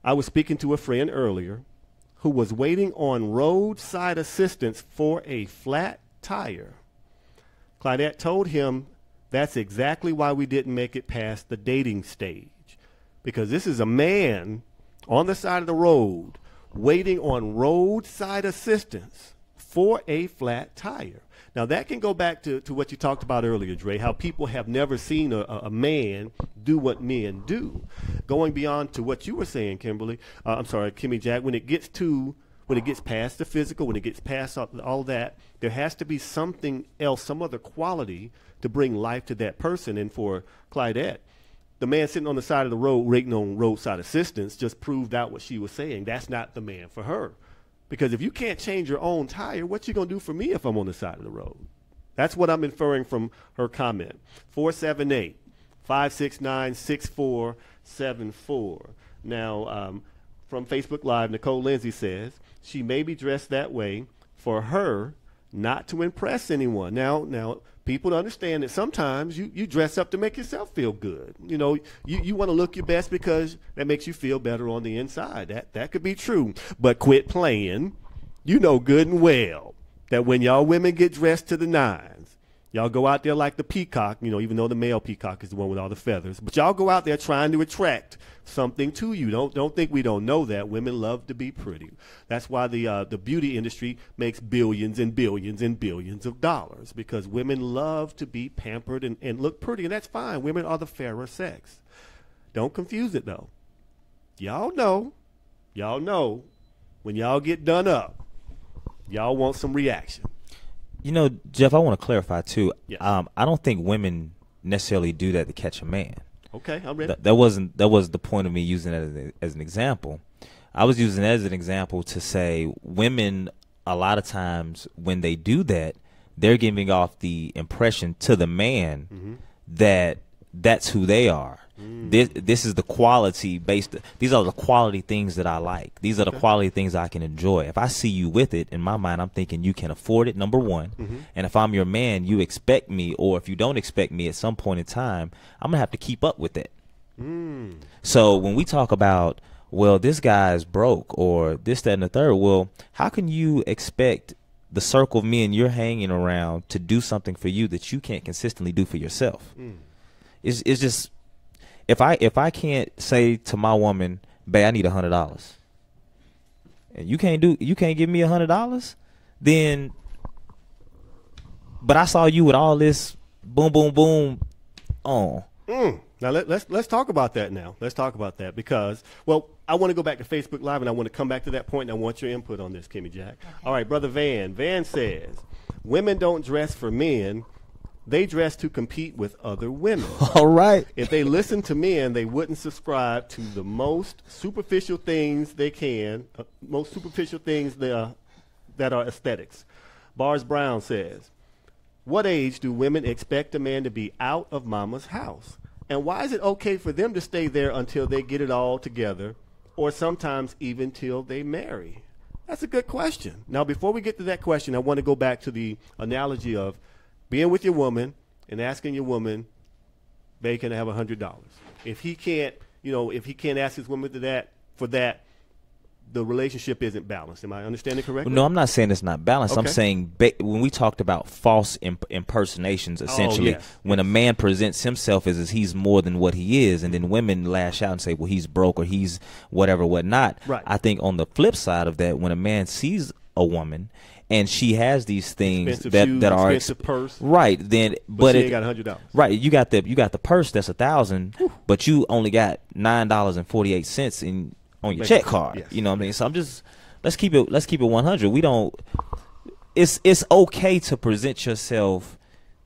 I was speaking to a friend earlier who was waiting on roadside assistance for a flat tire. Claudette told him that's exactly why we didn't make it past the dating stage. Because this is a man on the side of the road waiting on roadside assistance for a flat tire. Now, that can go back to what you talked about earlier, Dre, how people have never seen a man do what men do. Going beyond to what you were saying, Kimmy Jack, when it gets past the physical, when it gets past all that, there has to be something else, some other quality to bring life to that person. And for Clydette, the man sitting on the side of the road waiting on roadside assistance just proved out what she was saying. That's not the man for her. Because if you can't change your own tire, what you going to do for me if I'm on the side of the road? That's what I'm inferring from her comment. 478-569-6474. Now, from Facebook Live, Nicole Lindsay says, she may be dressed that way for her not to impress anyone. Now, people understand that sometimes you dress up to make yourself feel good. You want to look your best because that makes you feel better on the inside. That could be true. But quit playing. You know good and well that when y'all women get dressed to the nines, y'all go out there like the peacock, even though the male peacock is the one with all the feathers. But y'all go out there trying to attract something to you. Don't think we don't know that. Women love to be pretty. That's why the beauty industry makes billions and billions and billions of dollars, because women love to be pampered and look pretty, and that's fine. Women are the fairer sex. Don't confuse it, though. Y'all know y'all know when y'all get done up, y'all want some reaction. You know, Jeff, I want to clarify too. Yes. I don't think women necessarily do that to catch a man. Okay, I'm ready. That wasn't the point of me using it as an example. I was using it as an example to say women, a lot of times when they do that, they're giving off the impression to the man that that's who they are. This is the quality based. These are the quality things that I like. These are the quality things I can enjoy. If I see you with it, in my mind, I'm thinking you can afford it, number one. And if I'm your man, you expect me, or if you don't expect me at some point in time, I'm going to have to keep up with that. So when we talk about, well, this guy's broke or this, that, and the third, well, how can you expect the circle of men you're hanging around to do something for you that you can't consistently do for yourself? It's just, if I can't say to my woman, babe, I need $100, and you can't give me $100, then, but I saw you with all this boom, boom, boom on. Now let's talk about that now. Let's talk about that because, well, I want to go back to Facebook Live and I want to come back to that point and I want your input on this, Kimmy Jack. Okay. All right, Brother Van. Van says, women don't dress for men. They dress to compete with other women. All right. If they listen to men, they wouldn't subscribe to the most superficial things they can, most superficial things that are aesthetics. Bars Brown says, what age do women expect a man to be out of mama's house? And why is it okay for them to stay there until they get it all together, or sometimes even till they marry? That's a good question. Now, before we get to that question, I want to go back to the analogy of being with your woman and asking your woman, babe, can I have $100? If he can't ask his woman for that, the relationship isn't balanced. Am I understanding correctly? No, I'm not saying it's not balanced. Okay. I'm saying when we talked about false impersonations, essentially, when a man presents himself as he's more than what he is, and then women lash out and say, well, he's broke or he's whatever, whatnot. Right. I think on the flip side of that, when a man sees a woman and she has these things expensive that shoes, are expensive purse, right, then but she ain't got $100. Right, you got the purse that's $1,000, but you only got $9.48 on your check card. Yes. You know what I mean? So I'm just, let's keep it 100. We don't, it's okay to present yourself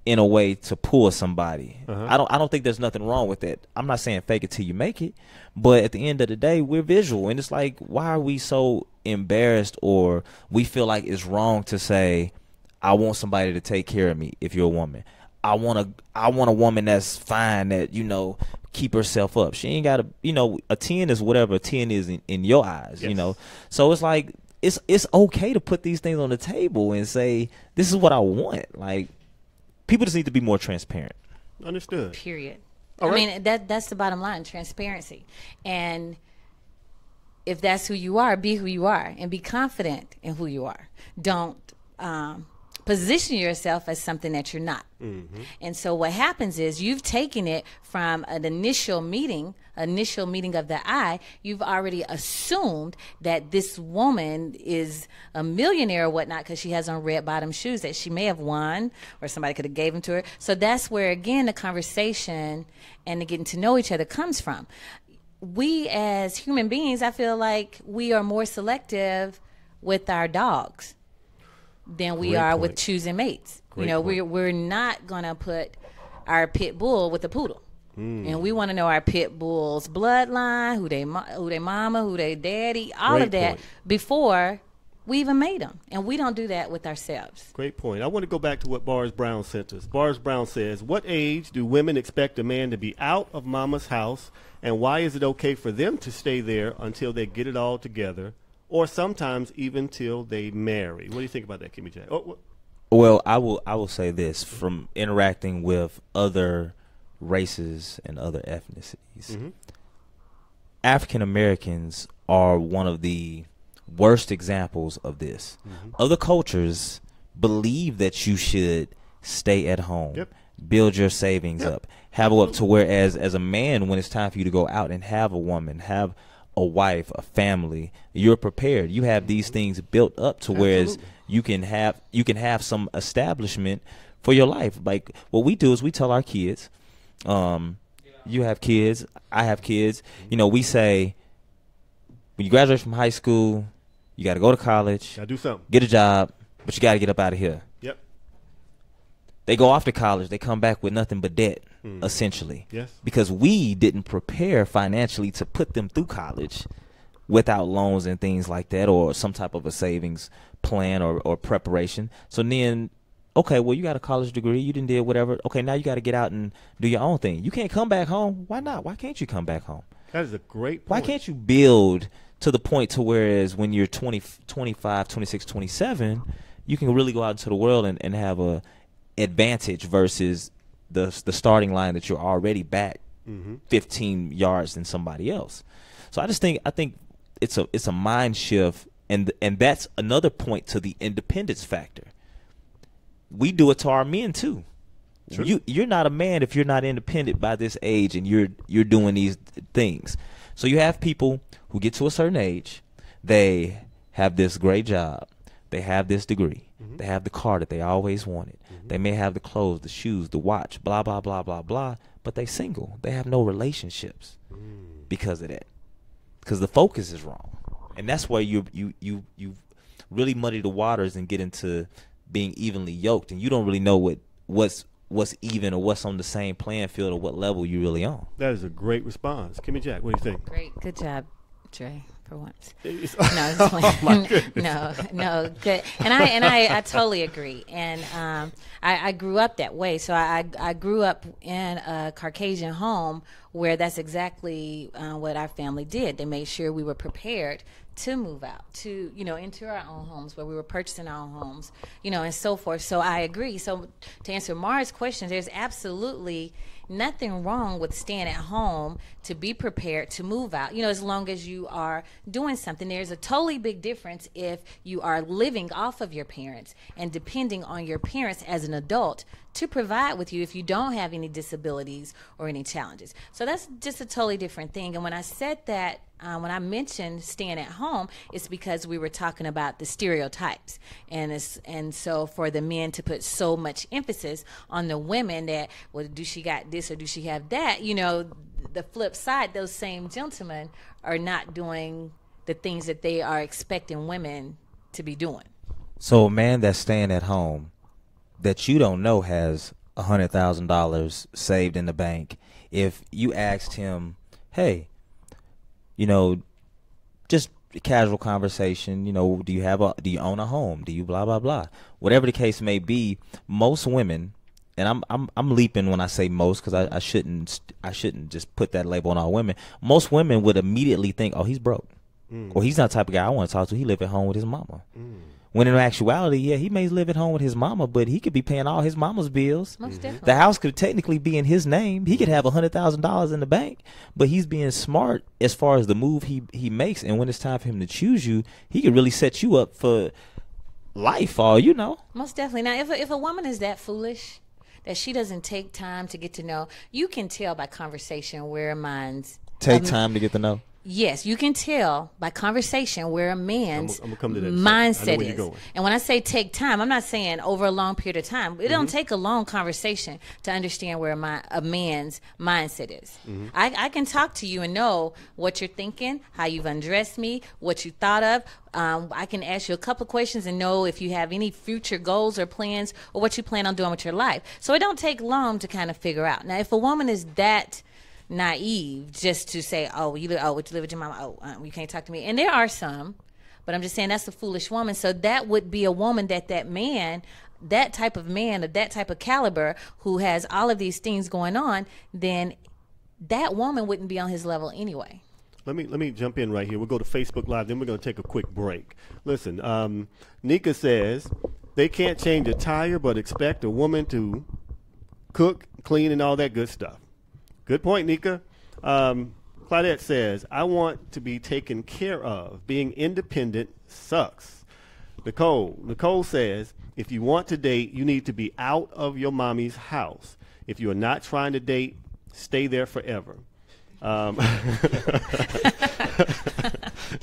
in a way to pull somebody. I don't think there's nothing wrong with that. I'm not saying fake it till you make it, but at the end of the day, we're visual, and it's like, why are we so embarrassed, or we feel like it's wrong to say, I want somebody to take care of me? If you're a woman, I want a woman that's fine, that, you know, keep herself up. She ain't got to, you know, a 10 is whatever a 10 is in your eyes. Yes. You know, so it's like, it's okay to put these things on the table and say, this is what I want. Like, people just need to be more transparent. Understood. Period. All right. I mean, that's the bottom line, transparency. And if that's who you are, be who you are and be confident in who you are. Don't position yourself as something that you're not. And so what happens is you've taken it from an initial meeting of the eye. You've already assumed that this woman is a millionaire or whatnot because she has on red bottom shoes that she may have won or somebody could have gave them to her. So that's where, again, the conversation and the getting to know each other comes from. We as human beings, I feel like we are more selective with our dogs than we are with choosing mates. Great you know, point. we're not gonna put our pit bull with a poodle, and we want to know our pit bull's bloodline, who they mama, who they daddy, all Great of that point. before we even made them, and we don't do that with ourselves. Great point. I want to go back to what Bars Brown sent us. Bars Brown says, what age do women expect a man to be out of mama's house, and why is it okay for them to stay there until they get it all together, or sometimes even till they marry? What do you think about that, Kimmy Jack? Well, I will say this from interacting with other races and other ethnicities. African Americans are one of the worst examples of this. Other cultures believe that you should stay at home, build your savings up, have up to whereas as a man, when it's time for you to go out and have a woman, have a wife, a family, you're prepared. You have these things built up to whereas you can have some establishment for your life. Like what we do is we tell our kids, you have kids, I have kids, you know, we say, when you graduate from high school, you got to go to college. Got to do something. Get a job, but you got to get up out of here. Yep. They go off to college. They come back with nothing but debt, essentially. Yes. Because we didn't prepare financially to put them through college without loans and things like that, or some type of a savings plan or preparation. So then, okay, well, you got a college degree. You didn't do whatever. Okay, now you got to get out and do your own thing. You can't come back home. Why not? Why can't you come back home? That is a great point. Why can't you build to the point to whereas when you're 20, 25, 26, 27, you can really go out into the world and have a advantage versus the starting line that you're already back 15 yards than somebody else. So I think it's a mind shift, and that's another point to the independence factor. We do it to our men too. True. You're not a man if you're not independent by this age and you're doing these things. So you have people who get to a certain age, they have this great job, they have this degree, they have the car that they always wanted, they may have the clothes, the shoes, the watch, blah blah blah blah blah, but they single. They have no relationships because of that, because the focus is wrong, and that's where you really muddy the waters and get into being evenly yoked, and you don't really know what's even or what's on the same playing field or what level you really on. That is a great response. Kimmy Jack, what do you think? Great. Good job, Dre, for once. No, Oh my goodness. No, good. And I totally agree. And I grew up that way. So I grew up in a Caucasian home where that's exactly what our family did. They made sure we were prepared to move out, to, into our own homes, where we were purchasing our own homes, and so forth. So I agree. So to answer Mara's question, there's absolutely nothing wrong with staying at home to be prepared to move out, as long as you are doing something. There's a totally big difference if you are living off of your parents and depending on your parents as an adult to provide with you if you don't have any disabilities or any challenges. So that's just a totally different thing. And when I said that, when I mentioned staying at home, it's because we were talking about the stereotypes. And so for the men to put so much emphasis on the women that, well, do she got this or do she have that? The flip side, those same gentlemen are not doing the things that they are expecting women to be doing. So a man that's staying at home that you don't know has $100,000 saved in the bank, if you asked him, hey, just a casual conversation, do you own a home? Do you blah, blah, blah? Whatever the case may be, most women, and I'm leaping when I say most because I shouldn't just put that label on all women. Most women would immediately think, oh, he's broke. Or he's not the type of guy I want to talk to. He live at home with his mama. When in actuality, yeah, he may live at home with his mama, but he could be paying all his mama's bills. Most definitely. The house could technically be in his name. He could have $100,000 in the bank, but he's being smart as far as the move he makes. And when it's time for him to choose you, he could really set you up for life, Most definitely. Now, if a woman is that foolish that she doesn't take time to get to know, you can tell by conversation where mine's time to get to know. Yes, you can tell by conversation where a man's I'm gonna come to that mindset is. And when I say take time, I'm not saying over a long period of time. It don't take a long conversation to understand where a man's mindset is. I can talk to you and know what you're thinking, how you've undressed me, what you thought of. I can ask you a couple of questions and know if you have any future goals or plans or what you plan on doing with your life. So it don't take long to kind of figure out. Now, if a woman is that naive just to say, you live with your mama, you can't talk to me, and there are some, but I'm just saying that's a foolish woman. So that would be a woman that man, that type of man of that type of caliber who has all of these things going on, then that woman wouldn't be on his level anyway. Let me jump in right here. We'll go to Facebook Live, then we're going to take a quick break. Listen, Nika says they can't change a tire but expect a woman to cook, clean, and all that good stuff. Good point, Nika. Claudette says, I want to be taken care of. Being independent sucks. Nicole says, if you want to date, you need to be out of your mommy's house. If you are not trying to date, stay there forever.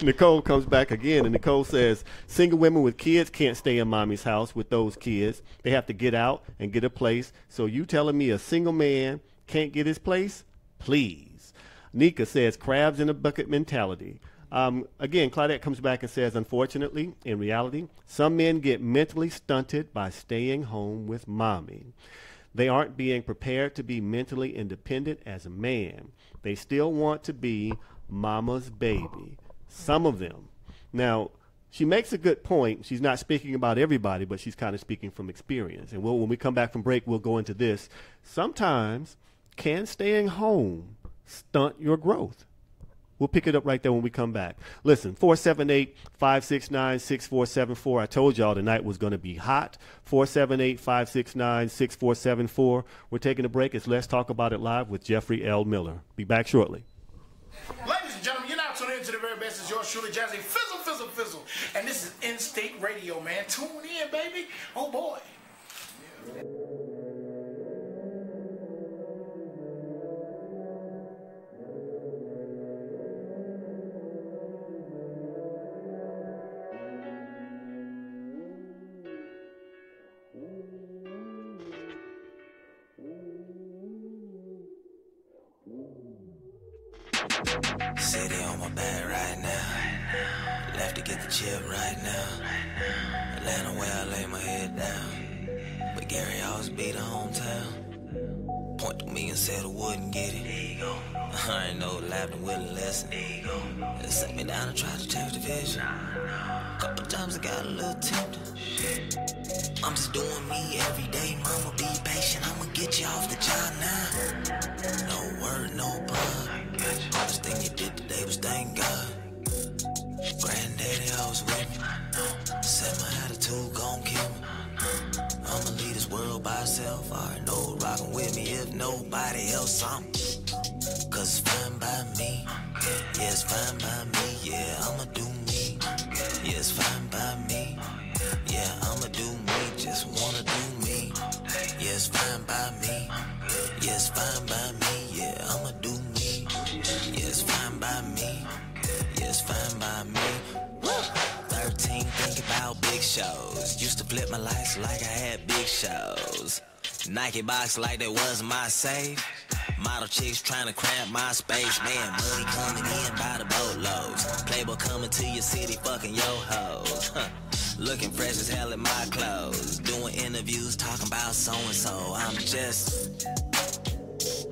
Nicole comes back again, and Nicole says, single women with kids can't stay in mommy's house with those kids. They have to get out and get a place. So you telling me a single man can't get his place? Please. Nika says crabs in a bucket mentality. Again, Claudette comes back and says, unfortunately, in reality, some men get mentally stunted by staying home with mommy. They aren't being prepared to be mentally independent as a man. They still want to be mama's baby. Some of them. Now, she makes a good point. She's not speaking about everybody, but she's kind of speaking from experience. And when we come back from break, we'll go into this. Sometimes can staying home stunt your growth? We'll pick it up right there when we come back. Listen, 478-569-6474. I told y'all tonight was going to be hot. 478-569-6474. We're taking a break. It's Let's Talk About It Live with Jeffrey L. Miller. Be back shortly. Ladies and gentlemen, you're now tuned in to the very best. It's yours truly, Jazzy Fizzle, Fizzle, Fizzle. And this is In-State Radio, man. Tune in, baby. Oh, boy. Yeah. City on my back right now. Left to get the chip right now. Atlanta where I lay my head down. But Gary always be the hometown. Point to me and said I wouldn't get it. I ain't no laughing with a lesson. They set me down and tried to change the vision. Couple times I got a little tempted. I'm just doing me every day. Mama, be patient. I'ma get you off the job now. No word, no bug. Hardest thing you did today was thank God. Granddaddy always with me. Said my attitude gon' kill me. I'ma leave this world by itself. I already know rockin' with me if nobody else. Cause it's fine by me. Yeah, it's fine by me. Yeah, I'ma do me. Yeah, it's fine by me. Yeah, I'ma do me. Just wanna do me. Yeah, it's fine by me. Yeah, it's fine by me. Yeah, I'ma do me. Yeah, it's fine by me. Yeah, it's fine by me. 13, think about big shows. Used to flip my lights like I had big shows. Nike box like that was my safe. Model chicks trying to cramp my space. Man, money coming in by the boatloads. Playboy coming to your city, fucking yo hoes. Looking fresh as hell in my clothes. Doing interviews, talking about so and so. I'm just.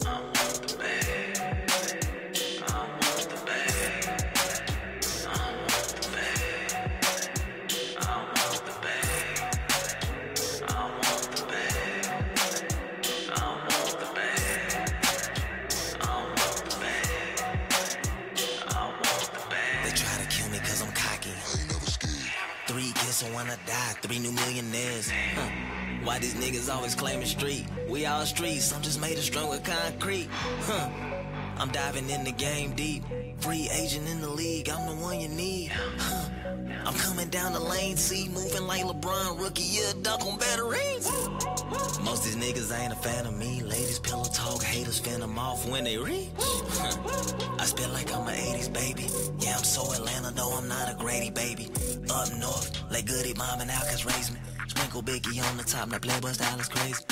I want the bag. I want the bag. I want the bag. I want the bag. I want the bag. I want the bag. I want the bag. I want the bag. They try to kill me cause I'm cocky. 3 kids and when I die, 3 new millionaires. Why these niggas always claiming street? We all streets, I'm just made of stronger concrete. I'm diving in the game deep. Free agent in the league, I'm the one you need. I'm coming down the lane, see, moving like LeBron, rookie year, dunk on batteries. Most these niggas ain't a fan of me. Ladies pillow talk, haters fin them off when they reach. I spit like I'm an 80s baby. Yeah, I'm so Atlanta, though I'm not a Grady baby. Up north, like Goody Mom and Alcas raised me. Sprinkle Biggie on the top, now Playboy style is crazy.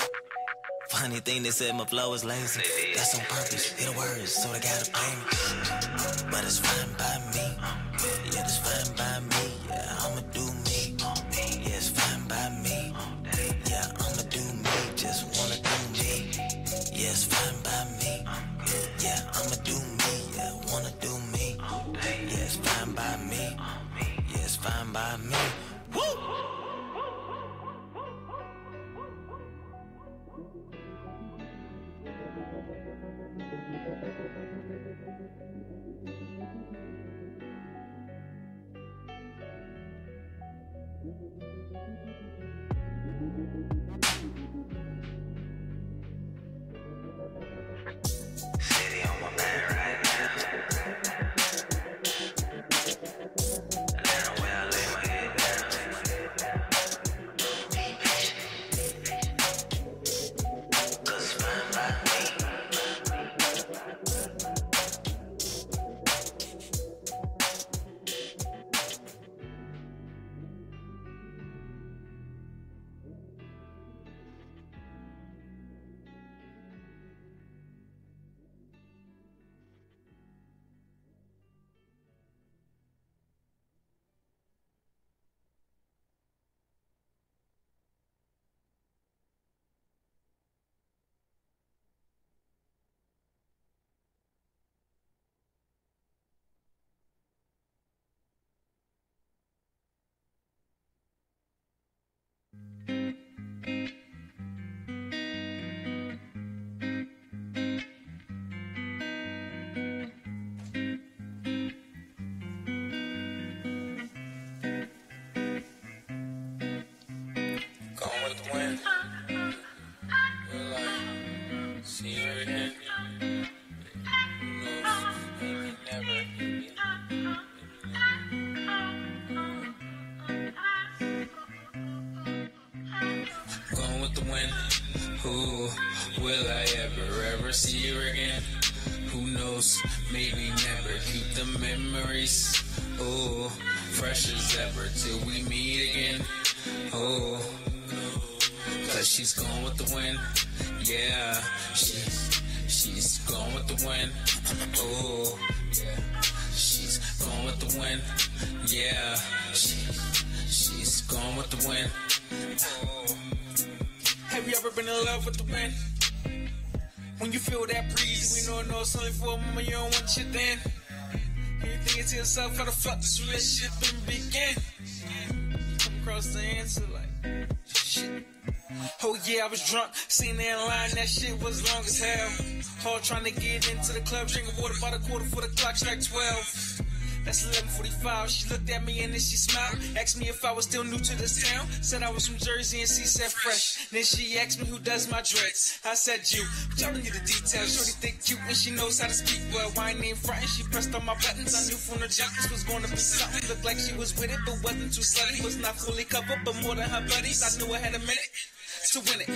Funny thing, they said my flow is lazy. That's on purpose, hear the words, so they gotta pay me. But it's fine by me. Yeah, it's fine by me. Yeah, I'ma do me. Yeah, it's fine by me. Yeah, I'ma do me. Just wanna do me. Yeah, it's fine by me. Yeah, I'ma do me. Yeah, wanna do me. Yeah, it's fine by me. Yeah, it's fine by me. Woo! City on my back right now. Atlanta where I lay my head down. Cause it's fine by me. again. Who knows? Maybe never again. Going with the wind. Who will I ever see her again? Who knows? Maybe never. Keep the memories. Oh, fresh as ever till we meet again. Oh, cause she's going with the wind. Yeah, she's going with the wind. Oh, yeah, she's going with the wind. Yeah, she's going with the wind. Oh. Have you ever been in love with the wind? When you feel that breeze, we know it's only for a moment, you don't want shit then. And you think to yourself, how the fuck this relationship been begin? You come across the answer like, shit. Oh yeah, I was drunk, seen her in line, that shit was long as hell. Hard trying to get into the club, drinking water by the quarter for the clock, strike 12. That's 11:45. She looked at me and then she smiled. Asked me if I was still new to this town. Said I was from Jersey and she said fresh. Then she asked me who does my dreads. I said you, but y'all don't need the details. Shorty thick, cute, and she knows how to speak well. Wine ain't frontin', she pressed on my buttons. I knew from the jump this was gonna be something. Looked like she was with it, but wasn't too slutty. Was not fully covered, but more than her buddies. I knew I had a minute to win it.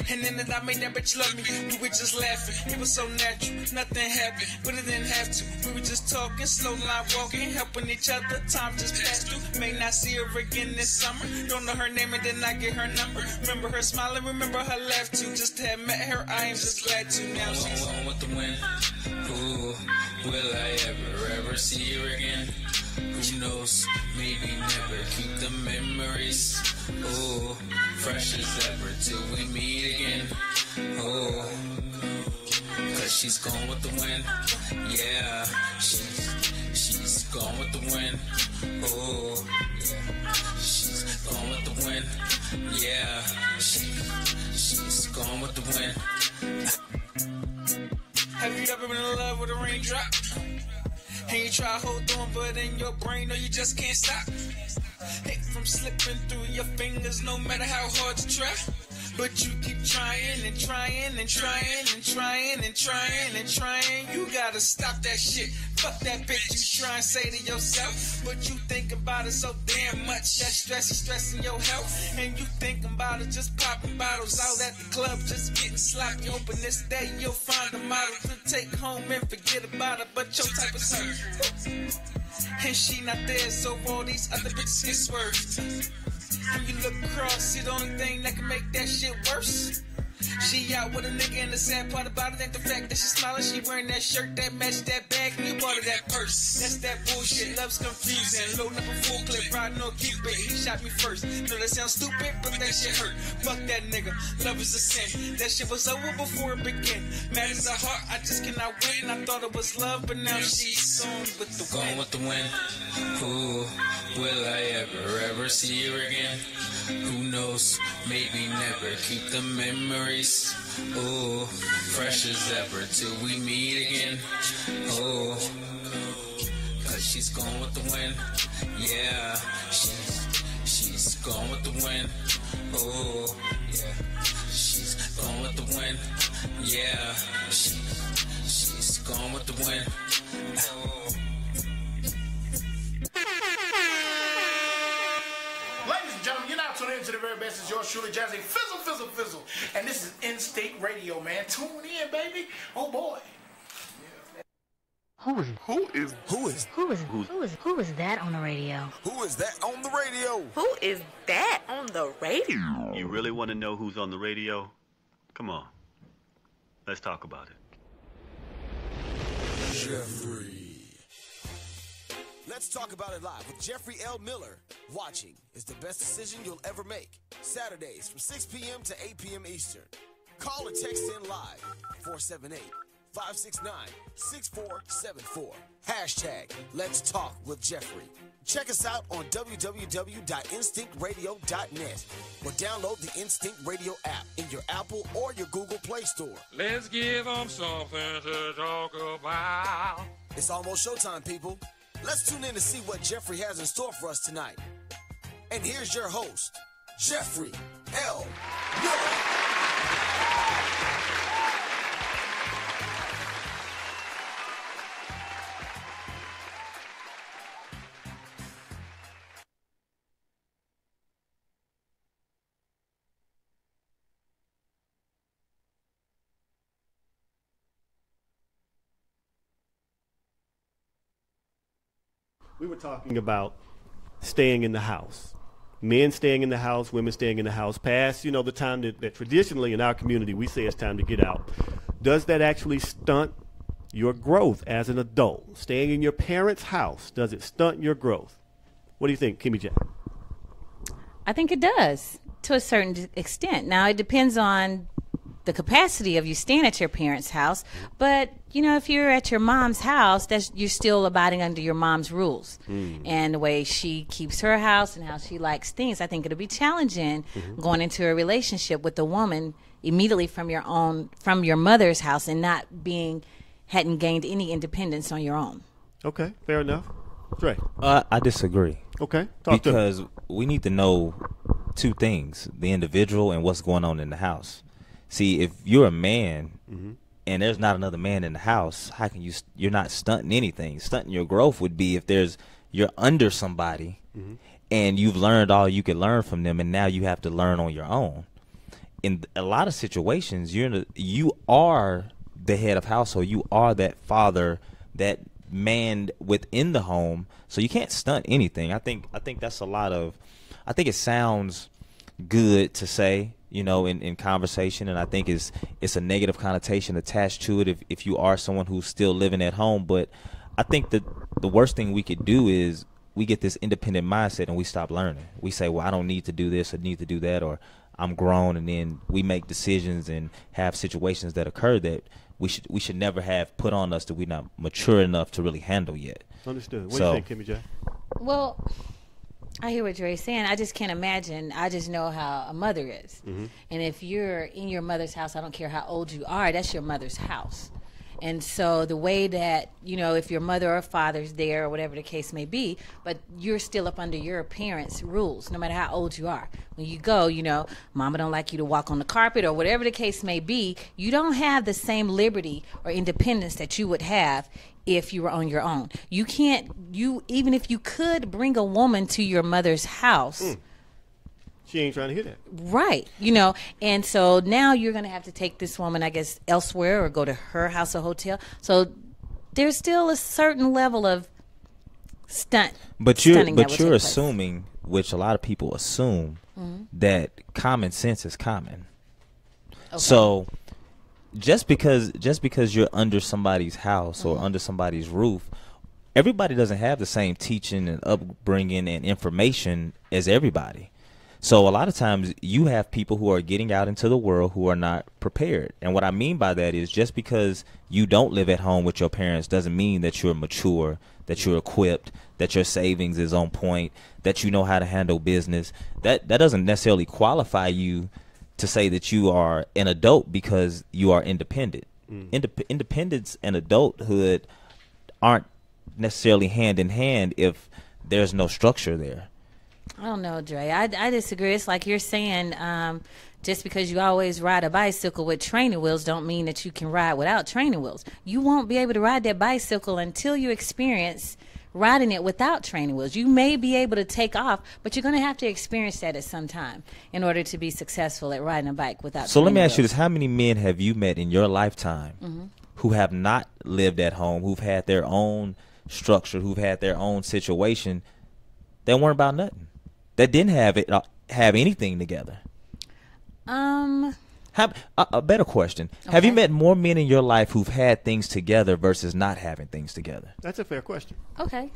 And then I made that bitch love me. We were just laughing. It was so natural. Nothing happened, but it didn't have to. We were just talking, slow line walking, helping each other. Time just passed through. May not see her again this summer. Don't know her name and then I get her number. Remember her smiling, remember her laugh too. Just to have met her, I am just glad to. Now she's on with the wind. Who will I ever see her again? Who knows? Maybe never. Keep the memories. Oh, fresh as ever till we meet again. Oh, cause she's going with the wind. Yeah, she's going with the wind. Oh, yeah, she's going with the wind. Yeah, she's going with the wind. Have you ever been in love with a raindrop? And you try to hold on, but in your brain, no, you just can't stop. Hate from slipping through your fingers, no matter how hard you try. But you keep trying and trying and trying and trying and trying and trying. You gotta stop that shit. Fuck that bitch you try and say to yourself. But you think about it so damn much. That stress is stressing your health. And you thinking about it just popping bottles out at the club, just getting sloppy. Hoping this day you'll find a model to take home and forget about it. But your type is her. And she not there, so all these other bitches get swerved. When you look across, see the only thing that can make that shit worse. She out with a nigga, and the sad part about it ain't the fact that she smiling. She wearing that shirt that matched that bag, and you bought her that purse. That's that bullshit, love's confusing. Loading up a full clip, riding or keep it. He shot me first. No, that sounds stupid, but that shit hurt. Fuck that nigga, love is a sin. That shit was over before it began. Mad as a heart, I just cannot win. I thought it was love, but now she's gone with the wind. Gone with the wind. Who will I ever see her again? Who knows? Maybe never. Keep the memories. Oh, fresh as ever till we meet again. Oh, cause she's gone with the wind. Yeah, she's gone with the wind. Oh, yeah, she's gone with the wind. Yeah, she's gone with the wind. Oh. Ladies and gentlemen, you're now tuning into the very best. It's yours truly, Jazzy Fizzle, Fizzle, Fizzle. And this is In-State Radio, man. Tune in, baby. Oh, boy. Who is that on the radio? Who is that on the radio? Who is that on the radio? You really want to know who's on the radio? Come on. Let's talk about it. Jeffrey. Let's talk about it live with Jeffrey L. Miller. Watching is the best decision you'll ever make. Saturdays from 6 p.m. to 8 p.m. Eastern. Call or text in live. 478-569-6474. Hashtag Let's Talk with Jeffrey. Check us out on www.instinctradio.net or download the Instinct Radio app in your Apple or your Google Play Store. Let's give them something to talk about. It's almost showtime, people. Let's tune in to see what Jeffrey has in store for us tonight. And here's your host, Jeffrey L. Miller. We were talking about staying in the house. Men staying in the house, women staying in the house, past, the time that traditionally in our community we say it's time to get out. Does that actually stunt your growth as an adult? Staying in your parents' house, does it stunt your growth? What do you think, Kimmy J? I think it does to a certain extent. Now, it depends on the capacity of you staying at your parents' house. But, if you're at your mom's house, you're still abiding under your mom's rules. And the way she keeps her house and how she likes things. I think it'll be challenging going into a relationship with a woman immediately from your mother's house and hadn't gained any independence on your own. Okay, fair enough. Dre? I disagree. Okay, because we need to know two things: the individual and what's going on in the house. See, if you're a man and there's not another man in the house, how can you're not stunting anything? Stunting your growth would be if you're under somebody and you've learned all you can learn from them, and now you have to learn on your own. In a lot of situations, you are the head of household. You are that father, that man within the home. So you can't stunt anything. I think that's a lot of. I think it sounds good to say, in conversation, and I think it's a negative connotation attached to it if you are someone who's still living at home. But I think that the worst thing we could do is we get this independent mindset and we stop learning. We say, well, I don't need to do this or need to do that, or I'm grown, and then we make decisions and have situations that occur that we should never have put on us that we're not mature enough to really handle yet. Understood. What do you think, Kimmy J? Well, I hear what Dre's saying. I just can't imagine. I just know how a mother is. And if you're in your mother's house, I don't care how old you are, that's your mother's house. And so the way that, if your mother or father's there or whatever the case may be, but you're still up under your parents' rules, no matter how old you are. When you go, mama don't like you to walk on the carpet or whatever the case may be, you don't have the same liberty or independence that you would have if you were on your own. You can't, even if you could bring a woman to your mother's house. She ain't trying to hear that. Right. And so now you're going to have to take this woman, I guess, elsewhere or go to her house or hotel. So there's still a certain level of stunning. But you're assuming, which a lot of people assume, that common sense is common. Okay. So just because you're under somebody's house or under somebody's roof, everybody doesn't have the same teaching and upbringing and information as everybody. So a lot of times you have people who are getting out into the world who are not prepared. And what I mean by that is just because you don't live at home with your parents doesn't mean that you're mature, that you're equipped, that your savings is on point, that you know how to handle business. That doesn't necessarily qualify you to say that you are an adult because you are independent. Independence and adulthood aren't necessarily hand in hand if there's no structure there. I don't know, Dre. I disagree. It's like you're saying just because you always ride a bicycle with training wheels don't mean that you can ride without training wheels. You won't be able to ride that bicycle until you experience riding it without training wheels. You may be able to take off, but you're going to have to experience that at some time in order to be successful at riding a bike without So let me ask wheels. you this. How many men have you met in your lifetime who have not lived at home, who've had their own structure, who've had their own situation that weren't about nothing? That didn't have anything together. A better question. Okay. Have you met more men in your life who've had things together versus not having things together? That's a fair question. Okay.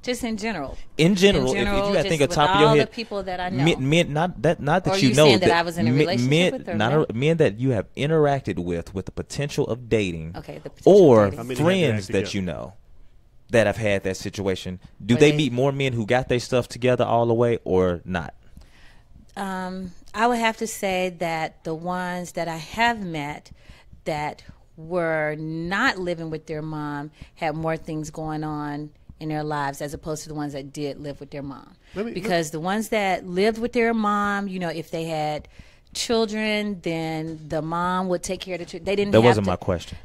Just in general. In general, if you had to think of top of your head, all the people that I know. Men, not that or you you know saying that I was in a relationship with, men that you have interacted with the potential of dating, okay, the potential or of dating. friends that you know that have had that situation. Do they meet more men who got their stuff together all the way or not? I would have to say that the ones that I have met that were not living with their mom had more things going on in their lives as opposed to the ones that did live with their mom. Because the ones that lived with their mom, if they had children, then the mom would take care of the children. They didn't. That wasn't my question.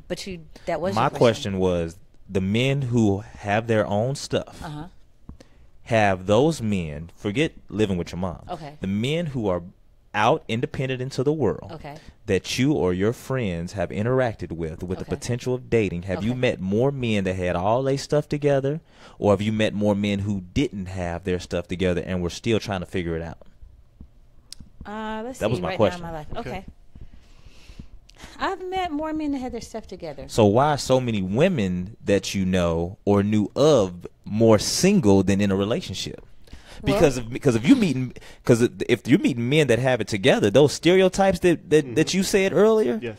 But that was my question. Was the men who have their own stuff. Have those men, forget living with your mom. Okay. The men who are out independent into the world, Okay. that you or your friends have interacted with the Okay. potential of dating, have you Okay. met more men that had all their stuff together, or have you met more men who didn't have their stuff together and were still trying to figure it out? Let's That see. was my right question. now in my life. Okay. I've met more men that had their stuff together. So why are so many women that you know or knew of more single than in a relationship? Because if you're meeting men that have it together, those stereotypes that you said earlier, Yes.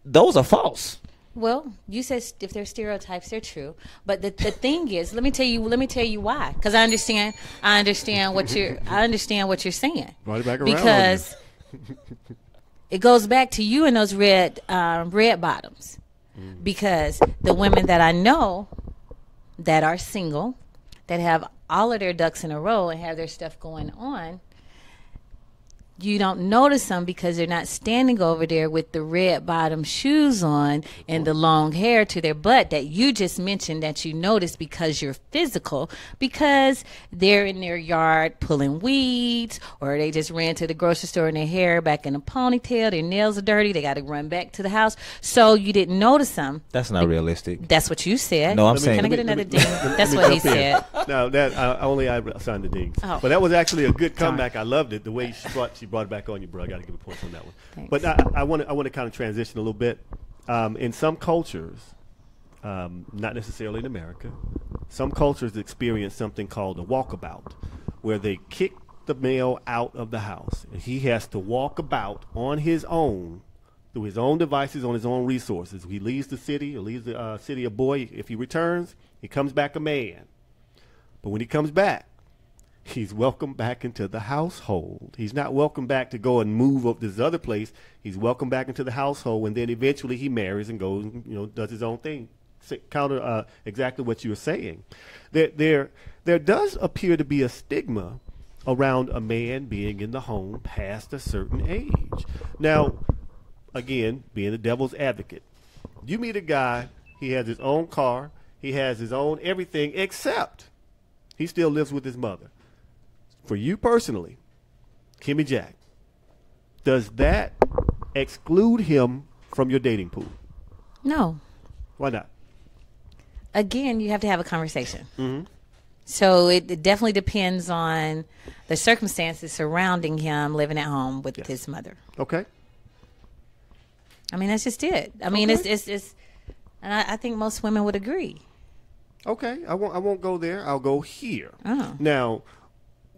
those are false. Well, you said if they're stereotypes, they're true. But the thing is, let me tell you why. Because I understand what you're saying. Brought it back around Because it goes back to you and those red bottoms. Because the women that I know that are single, that have all of their ducks in a row and have their stuff going on, you don't notice them because they're not standing over there with the red bottom shoes on and the long hair to their butt that you just mentioned that you notice because you're physical, because they're in their yard pulling weeds, or they just ran to the grocery store and their hair back in a ponytail, their nails are dirty, they got to run back to the house. So you didn't notice them. That's not realistic. That's what you said. No, I'm saying. Can I get another ding? That's what he said. No, that I signed the dings. Oh. But that was actually a good comeback. I loved it. The way she brought it back on you, bro. I got to give a point on that one. Thanks. But I want to kind of transition a little bit. In some cultures, not necessarily in America, some cultures experience something called a walkabout, where they kick the male out of the house, and he has to walk about on his own, through his own devices, on his own resources. He leaves the city, or leaves the city a boy. If he returns, he comes back a man. But when he comes back, he's welcome back into the household. He's not welcome back to go and move up this other place. He's welcome back into the household, and then eventually he marries and goes, does his own thing. Counter exactly what you were saying. There does appear to be a stigma around a man being in the home past a certain age. Now, again, being the devil's advocate, you meet a guy, he has his own car, he has his own everything, except he still lives with his mother. For you personally, Kimmy Jack, does that exclude him from your dating pool? No. Why not? Again, you have to have a conversation. Mm-hmm. So it definitely depends on the circumstances surrounding him living at home with his mother. Okay. I mean, that's just it. I mean, it's and I think most women would agree. Okay, I won't go there. I'll go here. Oh. Now,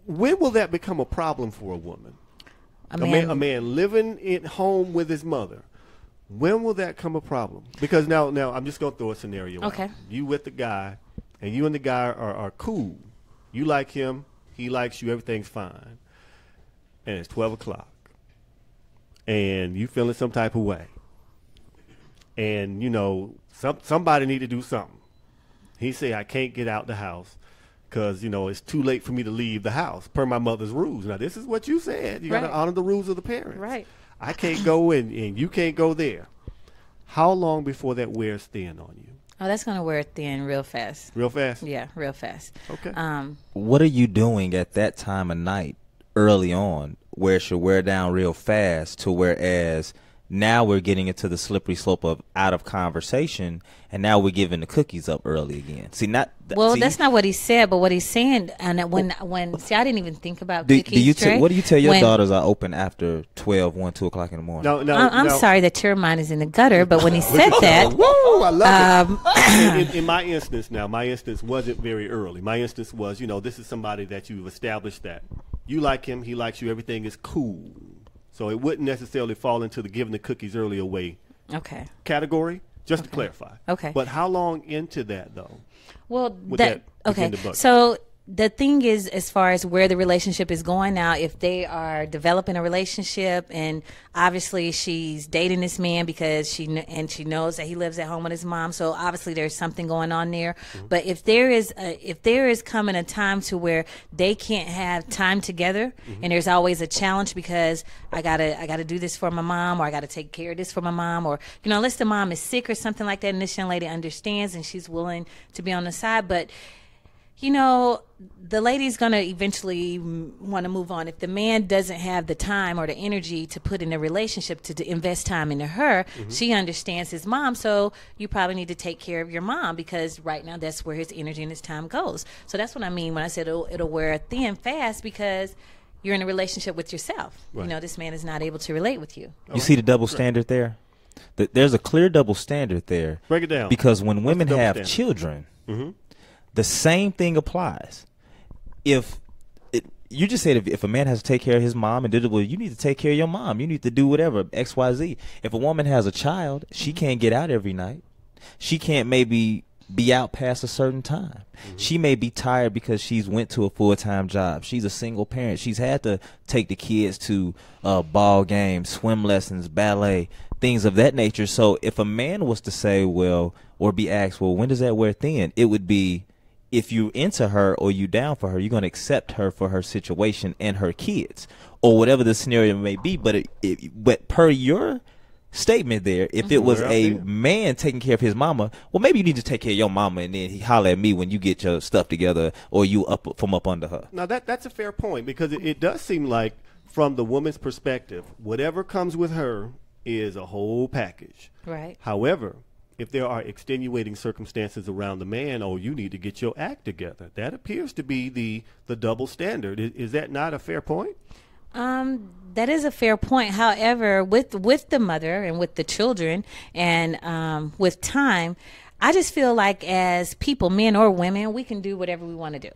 when will that become a problem for a woman? A man living at home with his mother. When will that come a problem? Because now I'm just going to throw a scenario Okay. out. You with the guy, and you and the guy are cool. You like him. He likes you. Everything's fine. And it's 12 o'clock. And you feeling some type of way. And, somebody need to do something. He say, I can't get out the house because, it's too late for me to leave the house per my mother's rules. Now, this is what you said. You got to honor the rules of the parents. Right. I can't go and you can't go there. How long before that wears thin on you? Oh, that's going to wear thin real fast. Real fast? Yeah, real fast. Okay. What are you doing at that time of night early on where it should wear down real fast to whereas now we're getting into the slippery slope of out of conversation, and now we're giving the cookies up early again. See, that's not what he said, but what he's saying, and I didn't even think about what do you tell your daughters are open after 12, 1, 2 o'clock in the morning? I'm sorry that your mind is in the gutter, but when he said that, whoa, I love it. In my instance wasn't very early. My instance was, this is somebody that you've established that you like him, he likes you, everything is cool. So it wouldn't necessarily fall into the giving the cookies early away category, just to clarify. Okay. But how long into that, though? Well, so the thing is, as far as where the relationship is going now, if they are developing a relationship and obviously she's dating this man because she knows that he lives at home with his mom, so obviously there's something going on there. Mm-hmm. But if there is coming a time to where they can't have time together, mm-hmm. and there's always a challenge because I gotta do this for my mom, or I gotta take care of this for my mom, or unless the mom is sick or something like that, and this young lady understands and she's willing to be on the side, but You know, the lady's going to eventually want to move on. If the man doesn't have the time or the energy to put in a relationship to invest time into her, she understands his mom. So you probably need to take care of your mom, because right now that's where his energy and his time goes. So that's what I mean when I said it'll wear thin fast, because you're in a relationship with yourself. Right. You know, this man is not able to relate with you. You see the double standard there? There's a clear double standard there. Break it down. Because when women double have standard? children, the same thing applies. You just said if a man has to take care of his mom, and well, you need to take care of your mom. You need to do whatever, X, Y, Z. If a woman has a child, she can't get out every night. She can't maybe be out past a certain time. She may be tired because she's went to a full-time job. She's a single parent. She's had to take the kids to ball games, swim lessons, ballet, things of that nature. So if a man was to say, well, or be asked, well, when does that wear thin? It would be, if you into her or you down for her, you're going to accept her for her situation and her kids, or whatever the scenario may be. But but per your statement there, if it was a man taking care of his mama, well, maybe you need to take care of your mama, and then he holler at me when you get your stuff together, or you up under her. Now that's a fair point, because it does seem like, from the woman's perspective, whatever comes with her is a whole package. Right. However, if there are extenuating circumstances around the man, you need to get your act together. That appears to be the double standard. Is that not a fair point? That is a fair point. However, with the mother and with the children and with time, I just feel like as people, men or women, we can do whatever we want to do.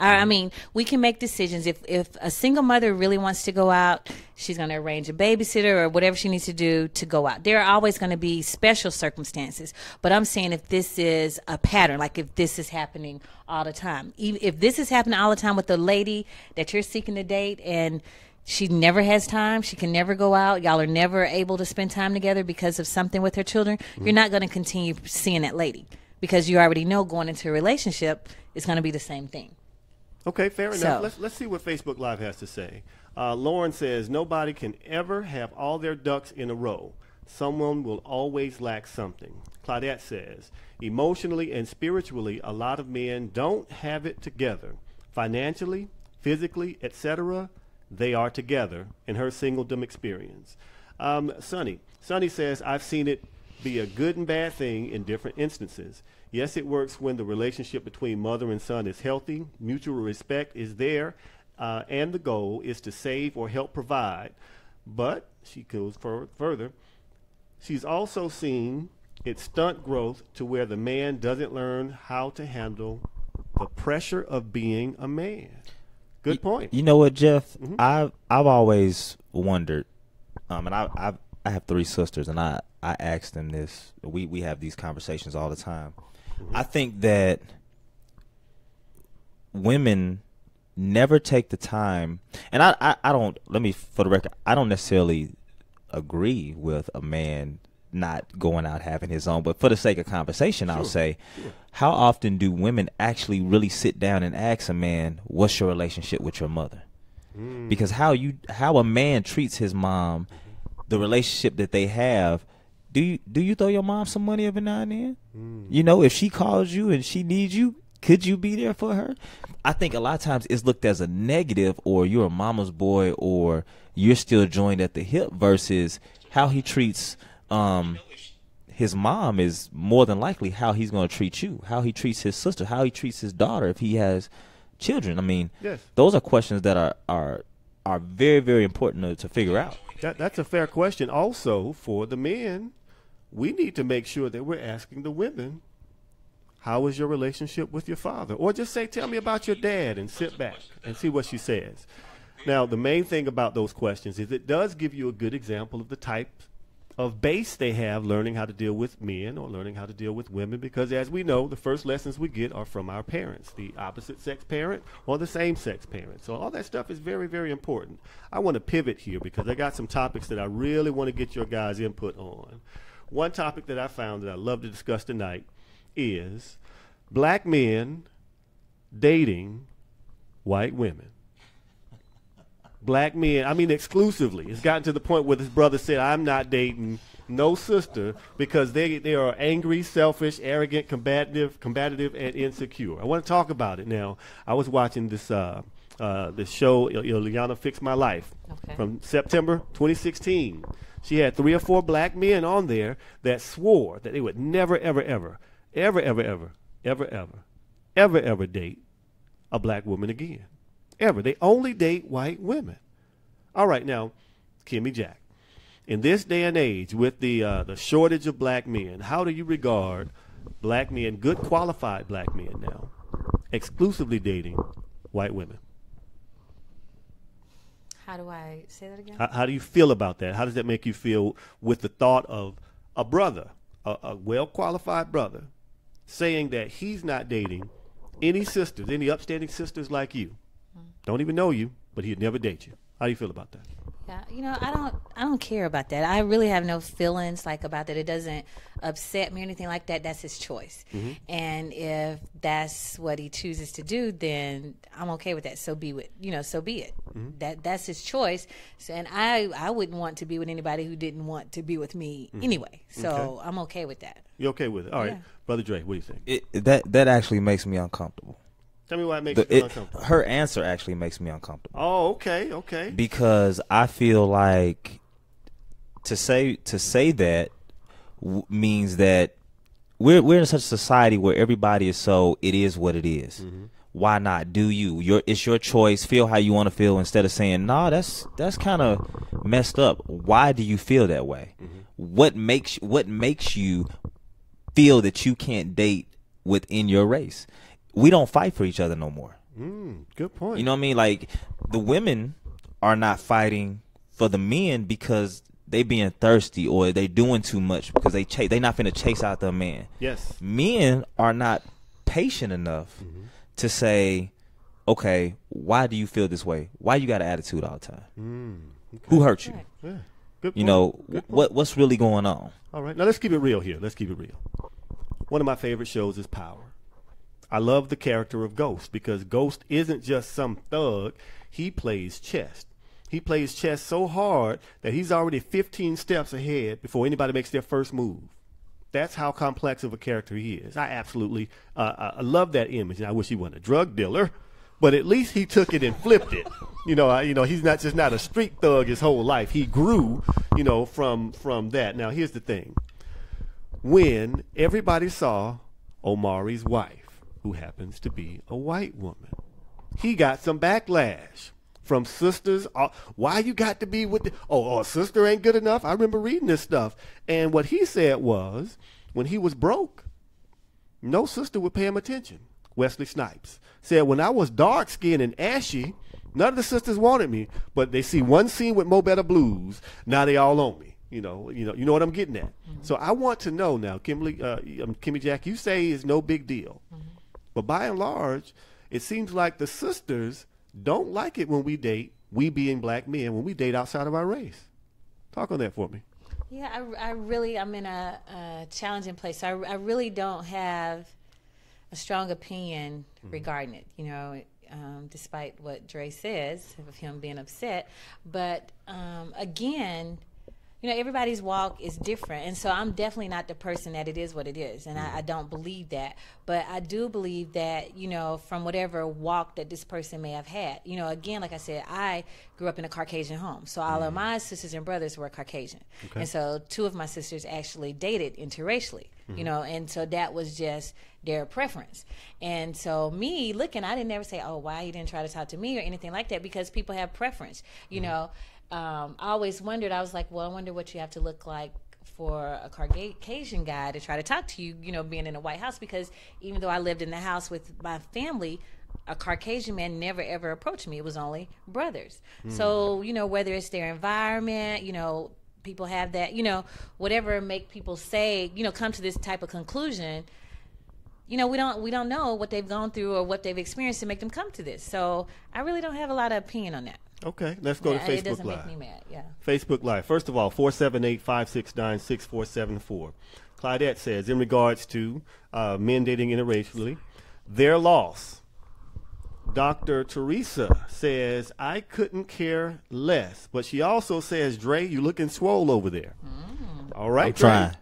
I mean, we can make decisions. If a single mother really wants to go out, she's going to arrange a babysitter or whatever she needs to do to go out. There are always going to be special circumstances. But I'm saying, if this is a pattern, like if this is happening all the time, if this is happening all the time with the lady that you're seeking to date, and she never has time, she can never go out, y'all are never able to spend time together because of something with her children, you're not going to continue seeing that lady, because you already know going into a relationship it's going to be the same thing. Okay, fair So- enough. Let's see what Facebook Live has to say. Lauren says, nobody can ever have all their ducks in a row. Someone will always lack something. Claudette says, emotionally and spiritually, a lot of men don't have it together. Financially, physically, etc., they are together in her singledom experience. Sonny says, I've seen it be a good and bad thing in different instances. Yes, it works when the relationship between mother and son is healthy, mutual respect is there, and the goal is to save or help provide. But, she goes further, she's also seen it stunt growth to where the man doesn't learn how to handle the pressure of being a man. Good point. You know what, Jeff? I've always wondered, and I have 3 sisters, and I ask them this. We have these conversations all the time. I think that women never take the time, and I don't, let me, for the record, I don't necessarily agree with a man not going out having his own, but for the sake of conversation, I'll say, how often do women actually really sit down and ask a man, what's your relationship with your mother? Because how a man treats his mom, the relationship that they have, do you throw your mom some money every now and then? You know, if she calls you and she needs you, could you be there for her? I think a lot of times it's looked as a negative, or you're a mama's boy, or you're still joined at the hip, versus how he treats his mom is more than likely how he's going to treat you, how he treats his sister, how he treats his daughter if he has children. I mean, those are questions that are very, very important to figure out. That's a fair question. Also, for the men, we need to make sure that we're asking the women, how is your relationship with your father? Or just say, tell me about your dad, and sit back and see what she says. Now, the main thing about those questions is it does give you a good example of the type of base they have learning how to deal with men or learning how to deal with women, because as we know, the first lessons we get are from our parents, the opposite sex parent or the same sex parent. So all that stuff is very, very important. I want to pivot here because I got some topics that I really want to get your guys' input on. One topic that I found that I love to discuss tonight is black men dating white women. black men, I mean exclusively. It's gotten to the point where this brother said, I'm not dating no sister because they are angry, selfish, arrogant, combative, and insecure. I want to talk about it now. I was watching this show, Ileana Fix My Life, from September 2016. She had 3 or 4 black men on there that swore that they would never, ever date a black woman again. Ever. They only date white women. All right, now, Kimmy Jack. In this day and age, with the shortage of black men, how do you regard black men, good qualified black men now, exclusively dating white women? How do I say that again? How do you feel about that? How does that make you feel with the thought of a brother, a well-qualified brother, saying that he's not dating any sisters, any upstanding sisters like you? Don't even know you, but he'd never date you. How do you feel about that? Yeah, I don't care about that. I really have no feelings about that. It doesn't upset me or anything like that. That's his choice. Mm-hmm. And if that's what he chooses to do, then I'm okay with that. So be it. Mm-hmm. That's his choice. So, and I wouldn't want to be with anybody who didn't want to be with me anyway. So I'm okay with that. You're okay with it. All right. Brother Dre, what do you think? That actually makes me uncomfortable. Tell me why it makes you feel uncomfortable. Her answer actually makes me uncomfortable. Oh, okay. Because I feel like to say that means that we're in such a society where everybody is so it is what it is. Mm-hmm. Why not do you? It's your choice. Feel how you want to feel instead of saying, "Nah, that's kind of messed up." Why do you feel that way? Mm-hmm. What makes you feel that you can't date within your race? We don't fight for each other no more. Good point. You know what I mean? Like, the women are not fighting for the men because they being thirsty or they doing too much because they not finna chase out the man. Yes. Men are not patient enough to say, okay, why do you feel this way? Why you got an attitude all the time? Okay. Who hurt you? Yeah. Good point. You know, what's really going on? All right. Now, let's keep it real here. One of my favorite shows is Power. I love the character of Ghost because Ghost isn't just some thug. He plays chess. He plays chess so hard that he's already 15 steps ahead before anybody makes their first move. That's how complex of a character he is. I absolutely I love that image, and I wish he wasn't a drug dealer, but at least he took it and flipped it. He's not just not a street thug his whole life. He grew, from that. Now, here's the thing. When everybody saw Omari's wife, who happens to be a white woman, he got some backlash from sisters. Why you got to be with a sister ain't good enough? I remember reading this stuff. And what he said was, when he was broke, no sister would pay him attention. Wesley Snipes said, when I was dark-skinned and ashy, none of the sisters wanted me, but they see one scene with Mo Better Blues, now they all on me. You know what I'm getting at. So I want to know now, Kimmy Jack, you say it's no big deal. But by and large, it seems like the sisters don't like it when we date, we being black men, when we date outside of our race. Talk on that for me. Yeah, I'm in a challenging place. So I really don't have a strong opinion regarding it, despite what Dre says of him being upset. But again, everybody's walk is different. And so I'm definitely not the person that it is what it is. And I don't believe that. But I do believe that, from whatever walk that this person may have had. Again, like I said, I grew up in a Caucasian home. So all of my sisters and brothers were Caucasian. Okay. And so 2 of my sisters actually dated interracially, and so that was just their preference. And so me looking, I didn't ever say, oh, why you didn't try to talk to me or anything like that, because people have preference, I always wondered, I was like, well, I wonder what you have to look like for a Caucasian guy to try to talk to you, being in a white house, because even though I lived in the house with my family, a Caucasian man never ever approached me. It was only brothers. So, whether it's their environment, people have that, whatever make people say, come to this type of conclusion, we don't know what they've gone through or what they've experienced to make them come to this. So I really don't have a lot of opinion on that. Okay, let's go to Facebook Live. It doesn't make me mad, yeah. Facebook Live. First of all, 478-569-6474. Claudette says, in regards to men dating interracially, their loss. Dr. Teresa says, I couldn't care less. But she also says, Dre, you looking swole over there. All right, I'm trying.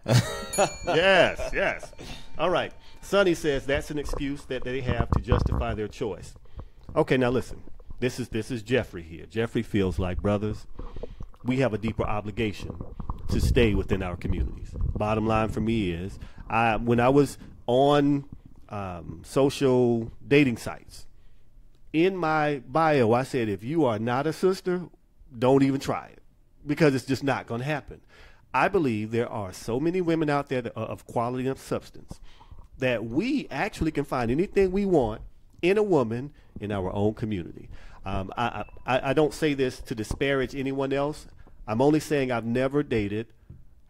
Yes. All right. Sonny says that's an excuse that they have to justify their choice. Okay, now listen. This is Jeffrey here. Jeffrey feels like, brothers, we have a deeper obligation to stay within our communities. Bottom line for me is, when I was on social dating sites, in my bio, I said, if you are not a sister, don't even try it, because it's just not going to happen. I believe there are so many women out there that are of quality and substance that we actually can find anything we want in a woman in our own community. I don't say this to disparage anyone else. I'm only saying I've never dated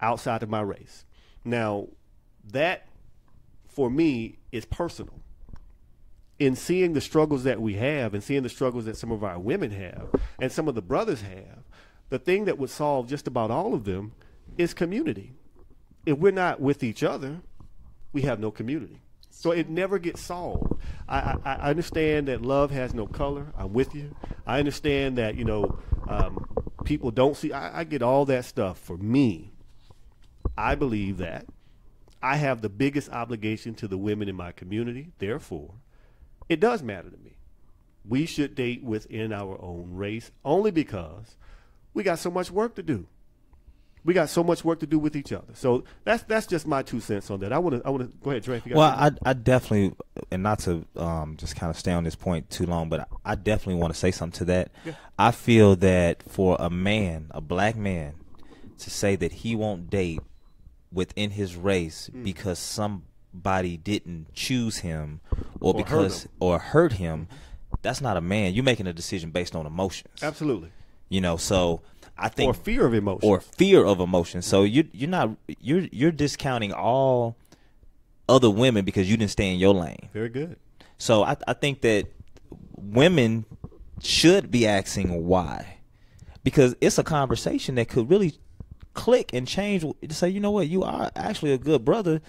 outside of my race. Now, that, for me, is personal. In seeing the struggles that we have and seeing the struggles that some of our women have and some of the brothers have, the thing that would solve just about all of them is community. If we're not with each other, we have no community. So it never gets solved. I understand that love has no color. I'm with you. I understand that, people don't see. I get all that stuff. For me, I believe that I have the biggest obligation to the women in my community. Therefore, it does matter to me. We should date within our own race only because we got so much work to do. We got so much work to do with each other. So that's just my 2 cents on that. I want to go ahead, Dre. If you got I definitely, and not to just kind of stay on this point too long, but I definitely want to say something to that. Yeah. I feel that for a man, a black man, to say that he won't date within his race because somebody didn't choose him or hurt him, that's not a man. You're making a decision based on emotions. Absolutely. So I think, or fear of emotion. So you're discounting all other women because you didn't stay in your lane. Very good. So I think that women should be asking why, because it's a conversation that could really click and change to say, you know what, you are actually a good brother.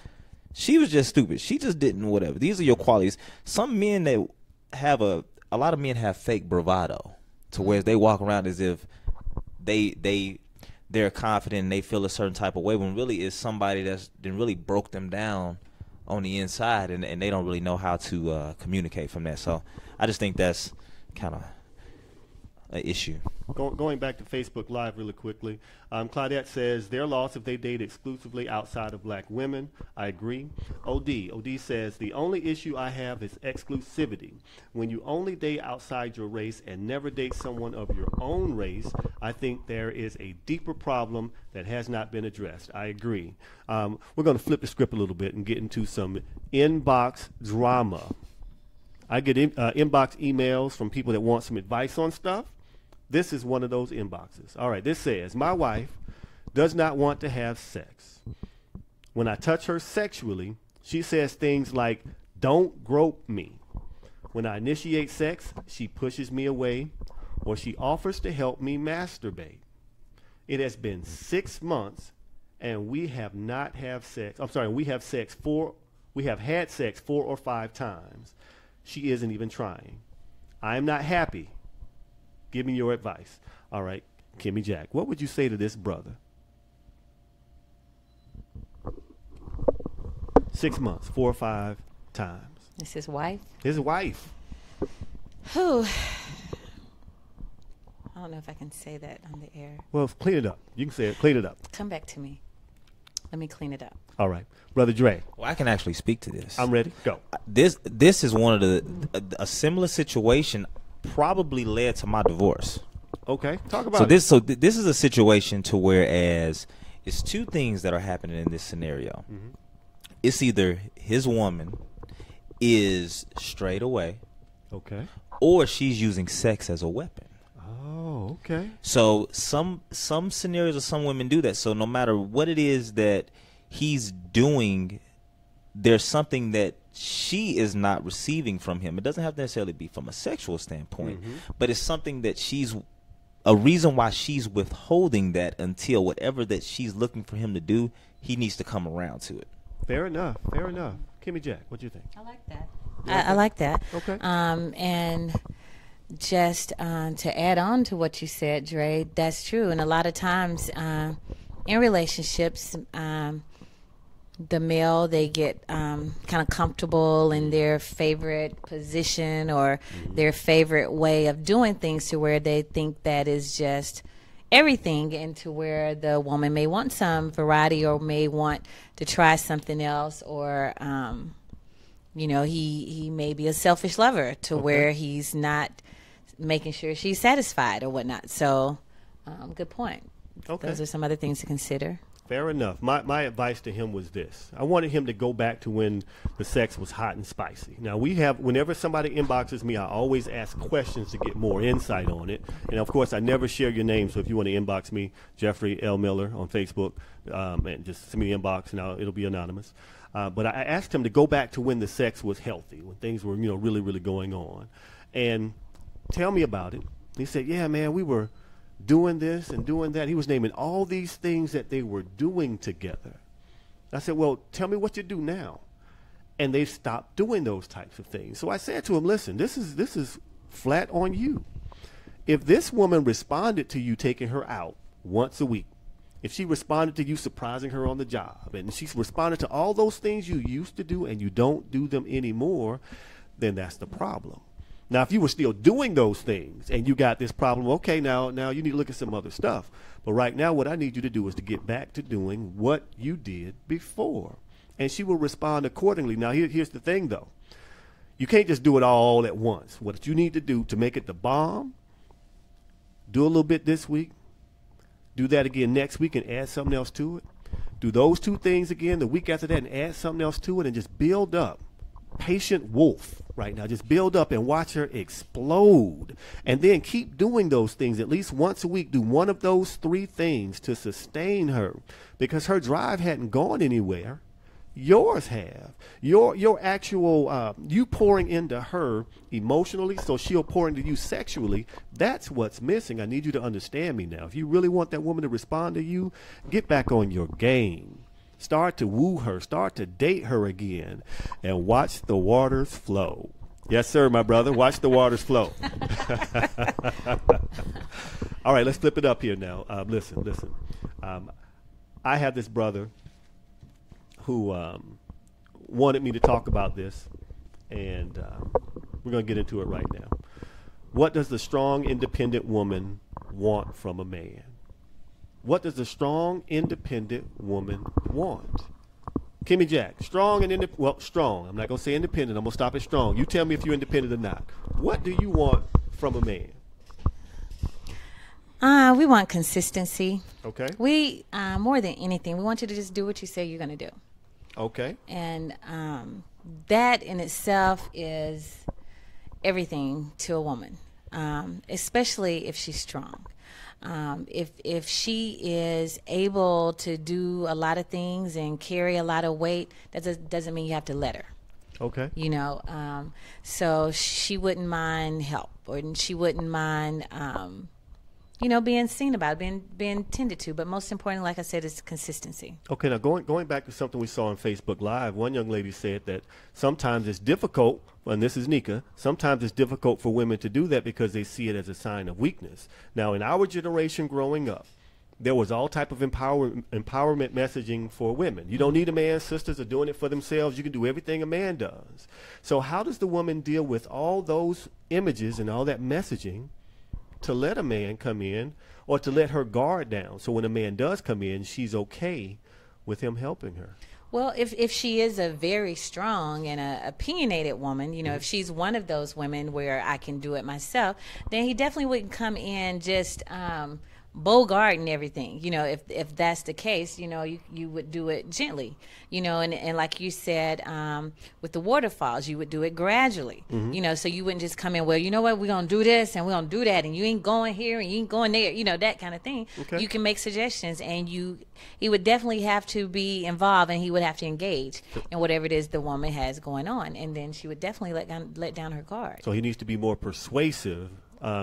She was just stupid. She just didn't whatever. These are your qualities. Some men that have a lot of men have fake bravado to where they walk around as if they're confident and they feel a certain type of way, when really it's somebody that's then really broke them down on the inside, and they don't really know how to communicate from that. So I just think that's kind of an issue. Going back to Facebook Live really quickly, Claudette says they're lost if they date exclusively outside of black women. I agree. OD says the only issue I have is exclusivity. When you only date outside your race and never date someone of your own race, I think there is a deeper problem that has not been addressed. I agree. We're going to flip the script a little bit and get into some inbox drama. I get inbox emails from people that want some advice on stuff. This is one of those inboxes. All right, this says, my wife does not want to have sex. When I touch her sexually, she says things like, don't grope me. When I initiate sex, she pushes me away, or she offers to help me masturbate. It has been 6 months, and we have not had sex. We have had sex 4 or 5 times. She isn't even trying. I am not happy. Give me your advice. All right, Kimmy Jack, what would you say to this brother? 6 months, 4 or 5 times. It's his wife? His wife. Whew. I don't know if I can say that on the air. Well, clean it up. You can say it. Clean it up. Come back to me. Let me clean it up. All right. Brother Dre. Well, I can actually speak to this. I'm ready. Go. This is one of a similar situation probably led to my divorce. Okay. Talk about it. So this is a situation to whereas it's 2 things that are happening in this scenario. Mm-hmm. It's either his woman is straight away. Okay. Or she's using sex as a weapon. Oh, okay. So some scenarios or some women do that. So no matter what it is that he's doing, there's something that she is not receiving from him. It doesn't have to necessarily be from a sexual standpoint, but it's something that she's a reason why she's withholding that until whatever that she's looking for him to do, he needs to come around to it. Fair enough. Fair enough. Kimmy Jack, what do you think? I like that. I like that. Okay. And just to add on to what you said, Dre, that's true. And a lot of times in relationships, the male, they get kind of comfortable in their favorite position or their favorite way of doing things, to where they think that is just everything, and to where the woman may want some variety or may want to try something else, or he may be a selfish lover to where he's not making sure she's satisfied or whatnot. So good point. Those are some other things to consider. Fair enough. My advice to him was this. I wanted him to go back to when the sex was hot and spicy. Now, whenever somebody inboxes me, I always ask questions to get more insight on it. And, of course, I never share your name. So if you want to inbox me, Jeffrey L. Miller on Facebook, and just send me an inbox, and it'll be anonymous. But I asked him to go back to when the sex was healthy, when things were, really, really going on. And tell me about it. He said, yeah, man, we were doing this and doing that. He was naming all these things that they were doing together. I said, well, tell me what you do now. And they stopped doing those types of things. So I said to him, listen, this is flat on you. If this woman responded to you taking her out once a week, if she responded to you surprising her on the job, and she responded to all those things you used to do and you don't do them anymore, then that's the problem. Now, if you were still doing those things and you got this problem, okay, now you need to look at some other stuff. But right now, what I need you to do is to get back to doing what you did before. And she will respond accordingly. Now, here's the thing, though. You can't just do it all at once. What you need to do to make it the bomb, do a little bit this week, do that again next week and add something else to it. Do those two things again the week after that and add something else to it, and just build up. Patient wolf right now. Just build up and watch her explode. And then keep doing those things at least once a week. Do one of those three things to sustain her, because her drive hadn't gone anywhere. Yours have. Your actual, you pouring into her emotionally so she'll pour into you sexually, that's what's missing. I need you to understand me now. If you really want that woman to respond to you, get back on your game. Start to woo her. Start to date her again. And watch the waters flow. Yes, sir, my brother. Watch the waters flow. All right, let's flip it up here now. Listen. I have this brother who wanted me to talk about this, and we're going to get into it right now. What does the strong, independent woman want from a man? What does a strong, independent woman want? Kimmy Jack, strong and independent. Well, strong. I'm not going to say independent. I'm going to stop at strong. You tell me if you're independent or not. What do you want from a man? We want consistency. Okay. We, more than anything, we want you to just do what you say you're going to do. Okay. And that in itself is everything to a woman, especially if she's strong. If she is able to do a lot of things and carry a lot of weight, that doesn't mean you have to let her. Okay. So she wouldn't mind help, or she wouldn't mind, being seen about, being tended to. But most importantly, like I said, is consistency. Okay. Now going back to something we saw on Facebook Live, one young lady said that sometimes it's difficult, and this is Nika, sometimes it's difficult for women to do that because they see it as a sign of weakness. Now, in our generation growing up, there was all type of empowerment messaging for women. You don't need a man. Sisters are doing it for themselves. You can do everything a man does. So how does the woman deal with all those images and all that messaging to let a man come in, or to let her guard down, so when a man does come in, she's okay with him helping her? Well, if she is a very strong and a opinionated woman, if she's one of those women where I can do it myself, then he definitely wouldn't come in just bogart and everything. If that's the case, you would do it gently, and like you said, with the waterfalls, you would do it gradually, so you wouldn't just come in, well, you know what, we're going to do this and we're going to do that, and you ain't going here and you ain't going there, that kind of thing. Okay. You can make suggestions, and he would definitely have to be involved, and he would have to engage in whatever it is the woman has going on, and then she would definitely let down her guard. So he needs to be more persuasive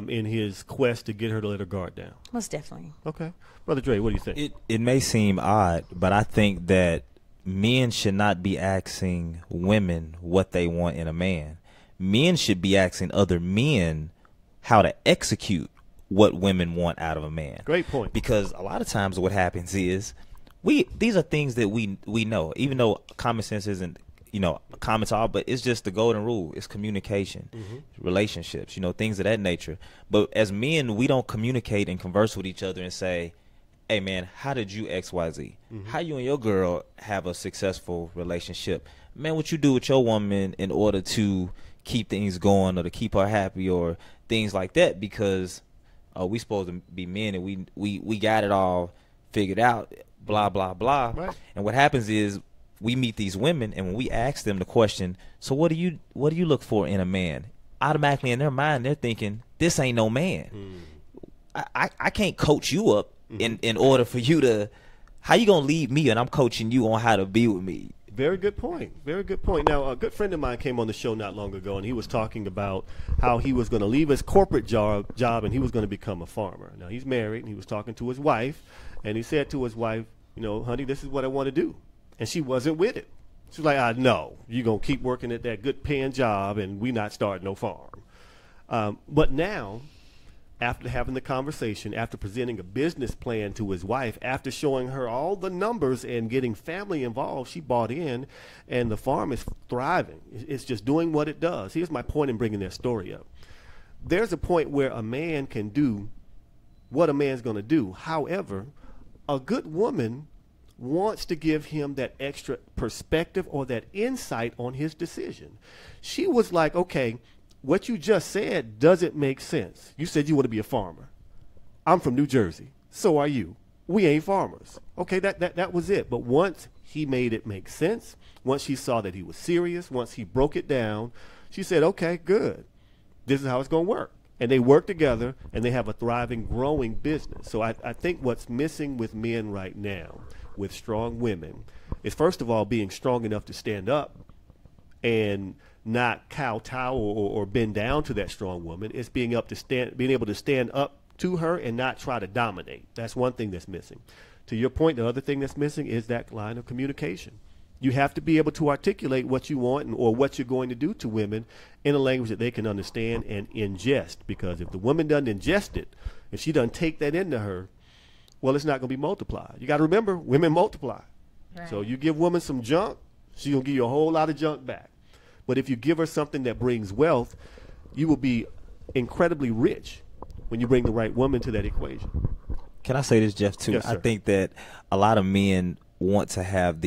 in his quest to get her to let her guard down. Most definitely. Okay. Brother Dre, what do you think? It may seem odd, but I think that men should not be asking women what they want in a man. Men should be asking other men how to execute what women want out of a man. Great point. Because a lot of times what happens is these are things that we know, even though common sense isn't, common to all, but it's just the golden rule. It's communication, relationships, things of that nature. But as men, we don't communicate and converse with each other and say, hey man, how did you XYZ? How you and your girl have a successful relationship? Man, what you do with your woman in order to keep things going or to keep her happy or things like that, because we supposed to be men and we got it all figured out, blah, blah, blah. Right. And what happens is we meet these women, and when we ask them the question, so what do you look for in a man? Automatically in their mind, they're thinking, this ain't no man. I can't coach you up in order for you to, how you going to lead me and I'm coaching you on how to be with me? Very good point. Very good point. Now, a good friend of mine came on the show not long ago, and he was talking about how he was going to leave his corporate job and he was going to become a farmer. Now, he's married, and he was talking to his wife, and he said to his wife, honey, this is what I want to do. And she wasn't with it. She's like, I know. You're going to keep working at that good-paying job, and we not starting no farm. But now, after having the conversation, after presenting a business plan to his wife, after showing her all the numbers and getting family involved, she bought in, and the farm is thriving. It's just doing what it does. Here's my point in bringing that story up. There's a point where a man can do what a man's going to do. However, a good woman wants to give him that extra perspective or that insight on his decision. She was like, okay, what you just said doesn't make sense. You said you want to be a farmer. I'm from New Jersey. So are you. We ain't farmers. Okay, that was it. But once he made it make sense, once she saw that he was serious, once he broke it down, she said, okay, good. This is how it's going to work. And they work together, and they have a thriving, growing business. So I think what's missing with men right now, with strong women, is first of all being strong enough to stand up and not kowtow or bend down to that strong woman. It's being able to stand up to her and not try to dominate. That's one thing that's missing. To your point, the other thing that's missing is that line of communication. You have to be able to articulate what you want or what you're going to do to women in a language that they can understand and ingest. Because if the woman doesn't ingest it, if she doesn't take that into her, well, it's not going to be multiplied. You got to remember, women multiply. Right. So you give women some junk, she's going to give you a whole lot of junk back. But if you give her something that brings wealth, you will be incredibly rich when you bring the right woman to that equation. Can I say this, Jeff, too? Yes, sir. I think that a lot of men want to have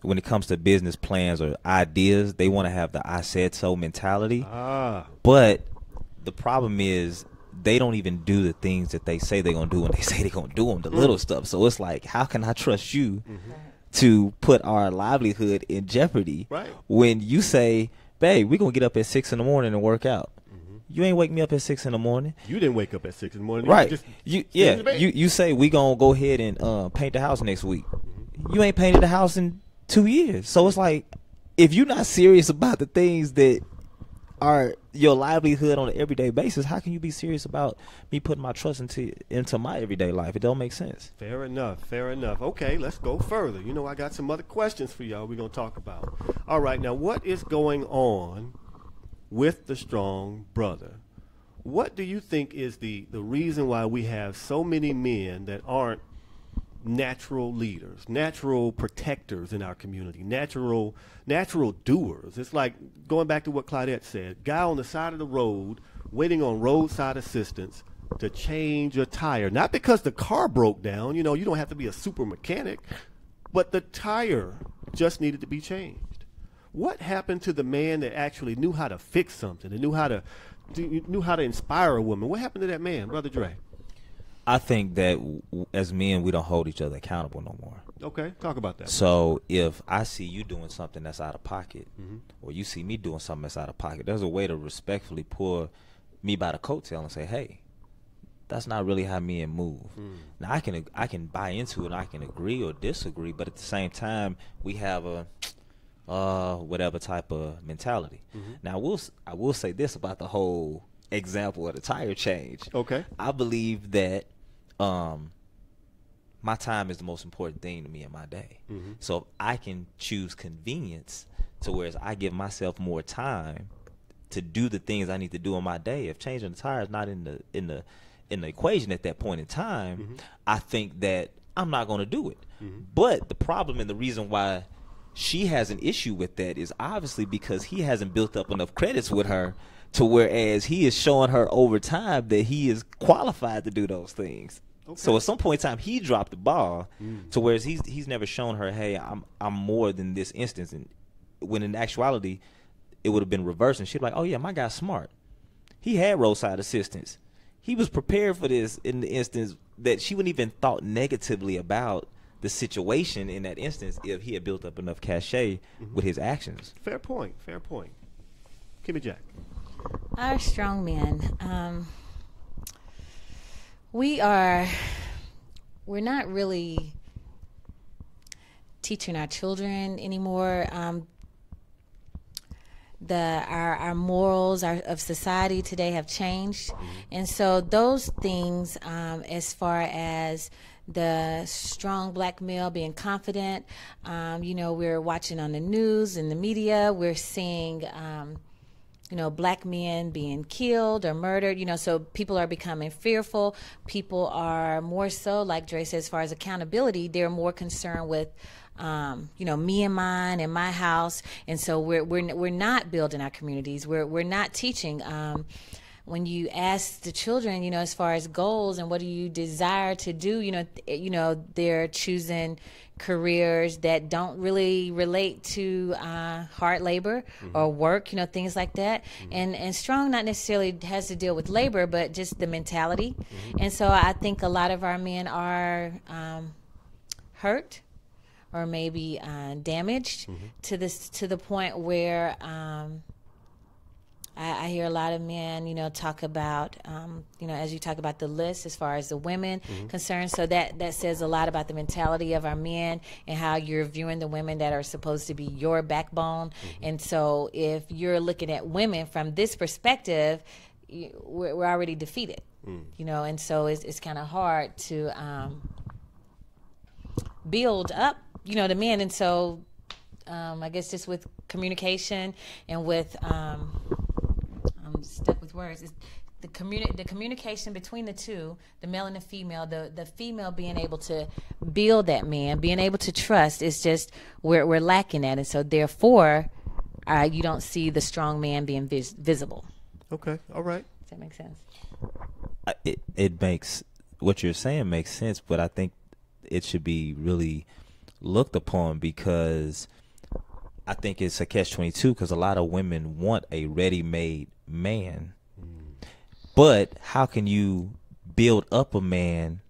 when it comes to business plans or ideas, they want to have the I said so mentality. But the problem is they don't even do the things that they say they're going to do when they say they're going to do them, the little stuff. So it's like, how can I trust you to put our livelihood in jeopardy when you say, babe, we're going to get up at 6 in the morning and work out? You ain't wake me up at 6 in the morning. You didn't wake up at 6 in the morning. Right. You say we going to go ahead and paint the house next week. You ain't painted the house in 2 years. So it's like, if you're not serious about the things that are your livelihood on an everyday basis, how can you be serious about me putting my trust into my everyday life? It don't make sense. Fair enough. Fair enough. Okay, let's go further. I got some other questions for y'all we're going to talk about. All right, now what is going on with the strong brother? What do you think is the reason why we have so many men that aren't natural leaders, natural protectors in our community, natural doers? It's like going back to what Claudette said, guy on the side of the road waiting on roadside assistance to change a tire, not because the car broke down. You don't have to be a super mechanic, but the tire just needed to be changed. What happened to the man that actually knew how to fix something and knew how to inspire a woman? What happened to that man, Brother Dre? I think that as men, we don't hold each other accountable no more. Okay, talk about that. So if I see you doing something that's out of pocket, or you see me doing something that's out of pocket, there's a way to respectfully pull me by the coattail and say, hey, that's not really how men move. Now, I can buy into it, and I can agree or disagree, but at the same time, we have a whatever type of mentality. Now, I will say this about the whole example of the tire change. Okay. I believe that my time is the most important thing to me in my day. So if I can choose convenience to whereas I give myself more time to do the things I need to do in my day, if changing the tire is not in the equation at that point in time, I think that I'm not going to do it. But the problem and the reason why she has an issue with that is obviously because he hasn't built up enough credits with her to whereas he is showing her over time that he is qualified to do those things. Okay. So at some point in time, he dropped the ball to whereas he's never shown her, hey, I'm more than this instance. And when in actuality, it would have been reversed. And she'd be like, oh, yeah, my guy's smart. He had roadside assistance. He was prepared for this in the instance that she wouldn't even thought negatively about the situation in that instance if he had built up enough cachet with his actions. Fair point. Kimmy Jack. Our strong men, we're not really teaching our children anymore. Our morals of society today have changed, and so those things, as far as the strong black male being confident, we're watching on the news and the media, we're seeing black men being killed or murdered, so people are becoming fearful. People are more so, like Dre said, as far as accountability, they're more concerned with me and mine and my house, and so we're not building our communities. We're not teaching. When you ask the children, as far as goals and what do you desire to do, they're choosing careers that don't really relate to hard labor or work, things like that. And strong not necessarily has to deal with labor, but just the mentality. And so I think a lot of our men are hurt or maybe damaged to the point where I hear a lot of men, talk about, as you talk about the list as far as the women concerned. So that says a lot about the mentality of our men and how you're viewing the women that are supposed to be your backbone. And so if you're looking at women from this perspective, we're already defeated, and so it's kind of hard to build up, the men. And so I guess just with communication and with I'm stuck with words. It's the communication between the two, the male and the female, the female being able to build that man, being able to trust, is just we're lacking that. And so therefore you don't see the strong man being visible. Okay, all right. Does that make sense? It makes, what you're saying makes sense, but I think it should be really looked upon, because I think it's a catch-22, because a lot of women want a ready-made man. But how can you build up a man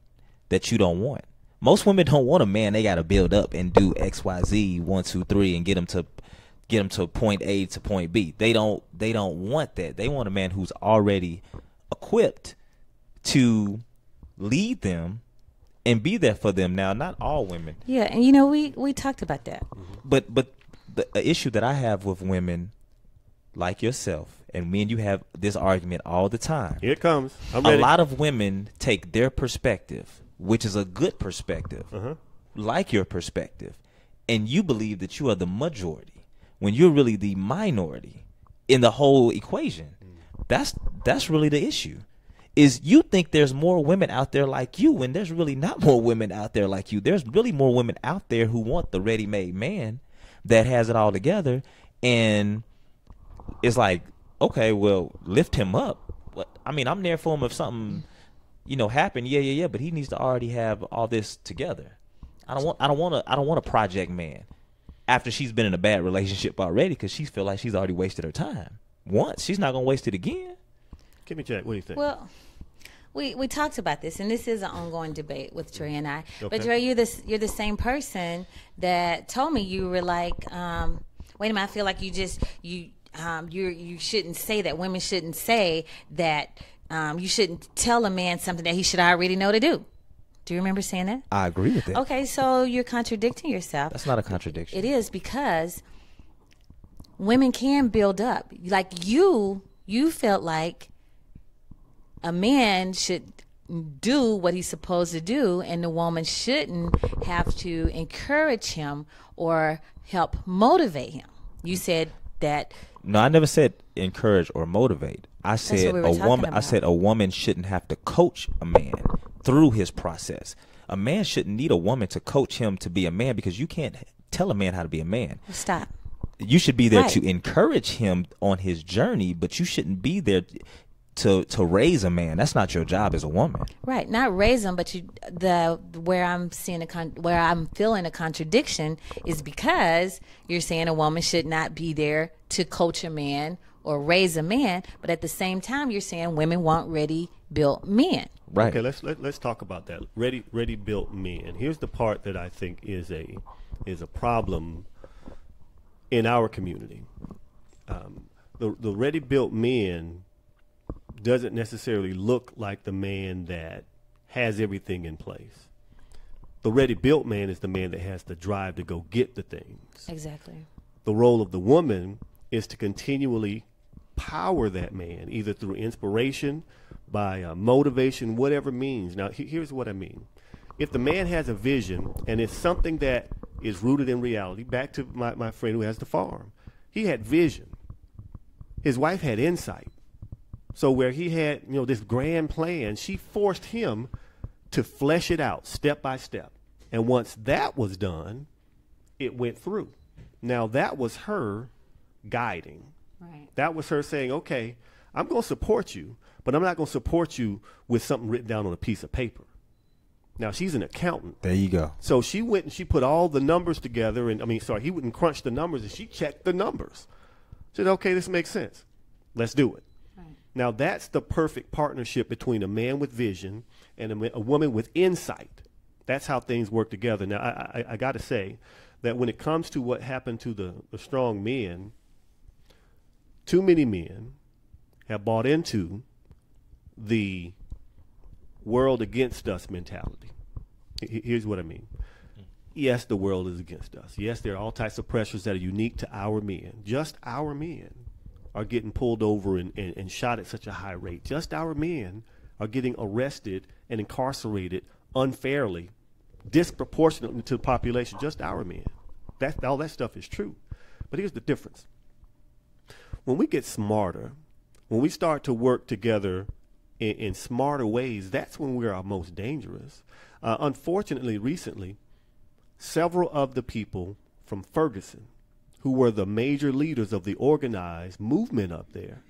that you don't want? Most women don't want a man they got to build up and do X, Y, Z, 1, 2, 3, and get them to point A to point B. They don't want that. They want a man who's already equipped to lead them and be there for them. Now, not all women. Yeah, and we talked about that. But the issue that I have with women like yourself, and me and you have this argument all the time. Here it comes. I'm ready. A lot of women take their perspective, which is a good perspective, like your perspective, and you believe that you are the majority when you're really the minority in the whole equation. That's really the issue. Is you think there's more women out there like you when there's really not more women out there like you. There's really more women out there who want the ready-made man that has it all together, and it's like, okay, well, lift him up. I mean, I'm there for him if something, happened. Yeah. But he needs to already have all this together. I don't want a project man after she's been in a bad relationship already, because she feel like she's already wasted her time once. She's not gonna waste it again. Give me a check. What do you think? Well, we talked about this, and this is an ongoing debate with Dre and I. Okay. But Dre, you're the same person that told me you were like, wait a minute, I feel like you shouldn't say that. Women shouldn't say that. You shouldn't tell a man something that he should already know to do. Do you remember saying that? I agree with that. Okay, so you're contradicting yourself. That's not a contradiction. It is, because women can build up. Like you felt like a man should do what he's supposed to do, and the woman shouldn't have to encourage him or help motivate him. You said that. No, I never said encourage or motivate. I said a woman shouldn't have to coach a man through his process. A man shouldn't need a woman to coach him to be a man, because you can't tell a man how to be a man. Stop. You should be there to encourage him on his journey, but you shouldn't be there to raise a man. That's not your job as a woman. Right, not raise him, but where I'm feeling a contradiction is because you're saying a woman should not be there to coach a man or raise a man, but at the same time you're saying women want ready-built men. Right. Okay, let's talk about that. Ready-built men. Here's the part that I think is a problem in our community. The ready-built men doesn't necessarily look like the man that has everything in place. The ready-built man is the man that has the drive to go get the things. Exactly. The role of the woman is to continually power that man, either through inspiration, by motivation, whatever means. Now, here's what I mean. If the man has a vision and it's something that is rooted in reality, back to my friend who has the farm, he had vision. His wife had insight. So where he had, this grand plan, she forced him to flesh it out step by step. And once that was done, it went through. Now, that was her guiding. Right. That was her saying, okay, I'm going to support you, but I'm not going to support you with something written down on a piece of paper. Now, she's an accountant. There you go. So she went and she put all the numbers together. He wouldn't crunch the numbers, and she checked the numbers. She said, okay, this makes sense. Let's do it. Now, that's the perfect partnership between a man with vision and a woman with insight. That's how things work together. Now, I got to say that when it comes to what happened to the strong men, too many men have bought into the world against us mentality. Here's what I mean. Yes, the world is against us. Yes, there are all types of pressures that are unique to our men. Just our men are getting pulled over and shot at such a high rate. Just our men are getting arrested and incarcerated unfairly, disproportionately to the population. Just our men. All that stuff is true. But here's the difference. When we get smarter, when we start to work together in smarter ways, that's when we're our most dangerous. Unfortunately, recently, several of the people from Ferguson, who were the major leaders of the organized movement up there,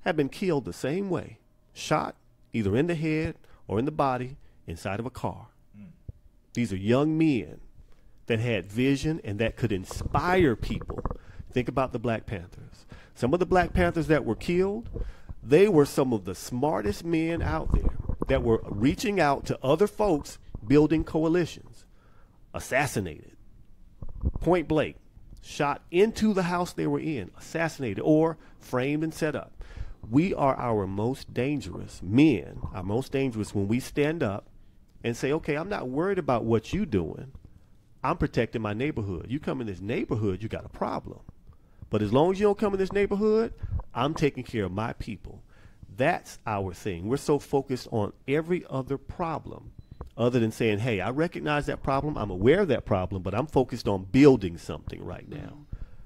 have been killed the same way, shot either in the head or in the body inside of a car. These are young men that had vision and that could inspire people. Think about the Black Panthers. Some of the Black Panthers that were killed, they were some of the smartest men out there that were reaching out to other folks, building coalitions, assassinated, point blank, shot into the house they were in, assassinated, or framed and set up. We are our most dangerous men, our most dangerous when we stand up and say, okay, I'm not worried about what you're doing. I'm protecting my neighborhood. You come in this neighborhood, you got a problem. But as long as you don't come in this neighborhood, I'm taking care of my people. That's our thing. We're so focused on every other problem other than saying, hey, I recognize that problem. I'm aware of that problem, but I'm focused on building something right now.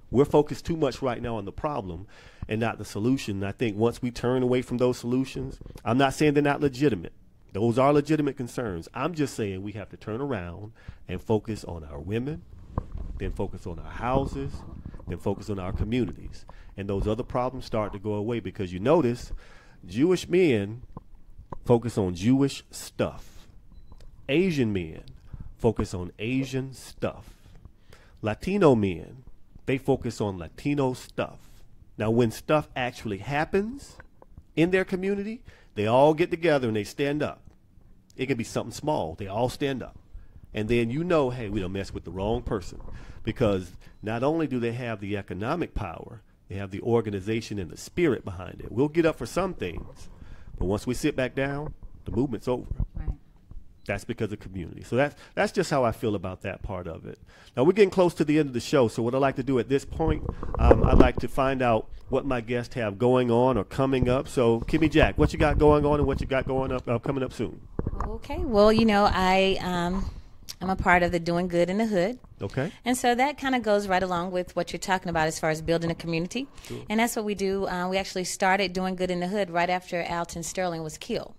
We're focused too much right now on the problem and not the solution. And I think once we turn away from those solutions, I'm not saying they're not legitimate. Those are legitimate concerns. I'm just saying we have to turn around and focus on our women, then focus on our houses, then focus on our communities. And those other problems start to go away because you notice Jewish men focus on Jewish stuff. Asian men focus on Asian stuff. Latino men, they focus on Latino stuff. Now, when stuff actually happens in their community, they all get together and they stand up. It can be something small. They all stand up. And then hey, we don't mess with the wrong person. Because not only do they have the economic power, they have the organization and the spirit behind it. We'll get up for some things, but once we sit back down, the movement's over. Right. That's because of community. So that's just how I feel about that part of it. Now, we're getting close to the end of the show, so what I'd like to do at this point, I'd like to find out what my guests have going on or coming up. So, Kimmy Jack, what you got going on and what you got going up coming up soon? Okay. Well, I'm a part of the Doing Good in the Hood. Okay. And so that kind of goes right along with what you're talking about as far as building a community. Sure. And that's what we do. We actually started Doing Good in the Hood right after Alton Sterling was killed.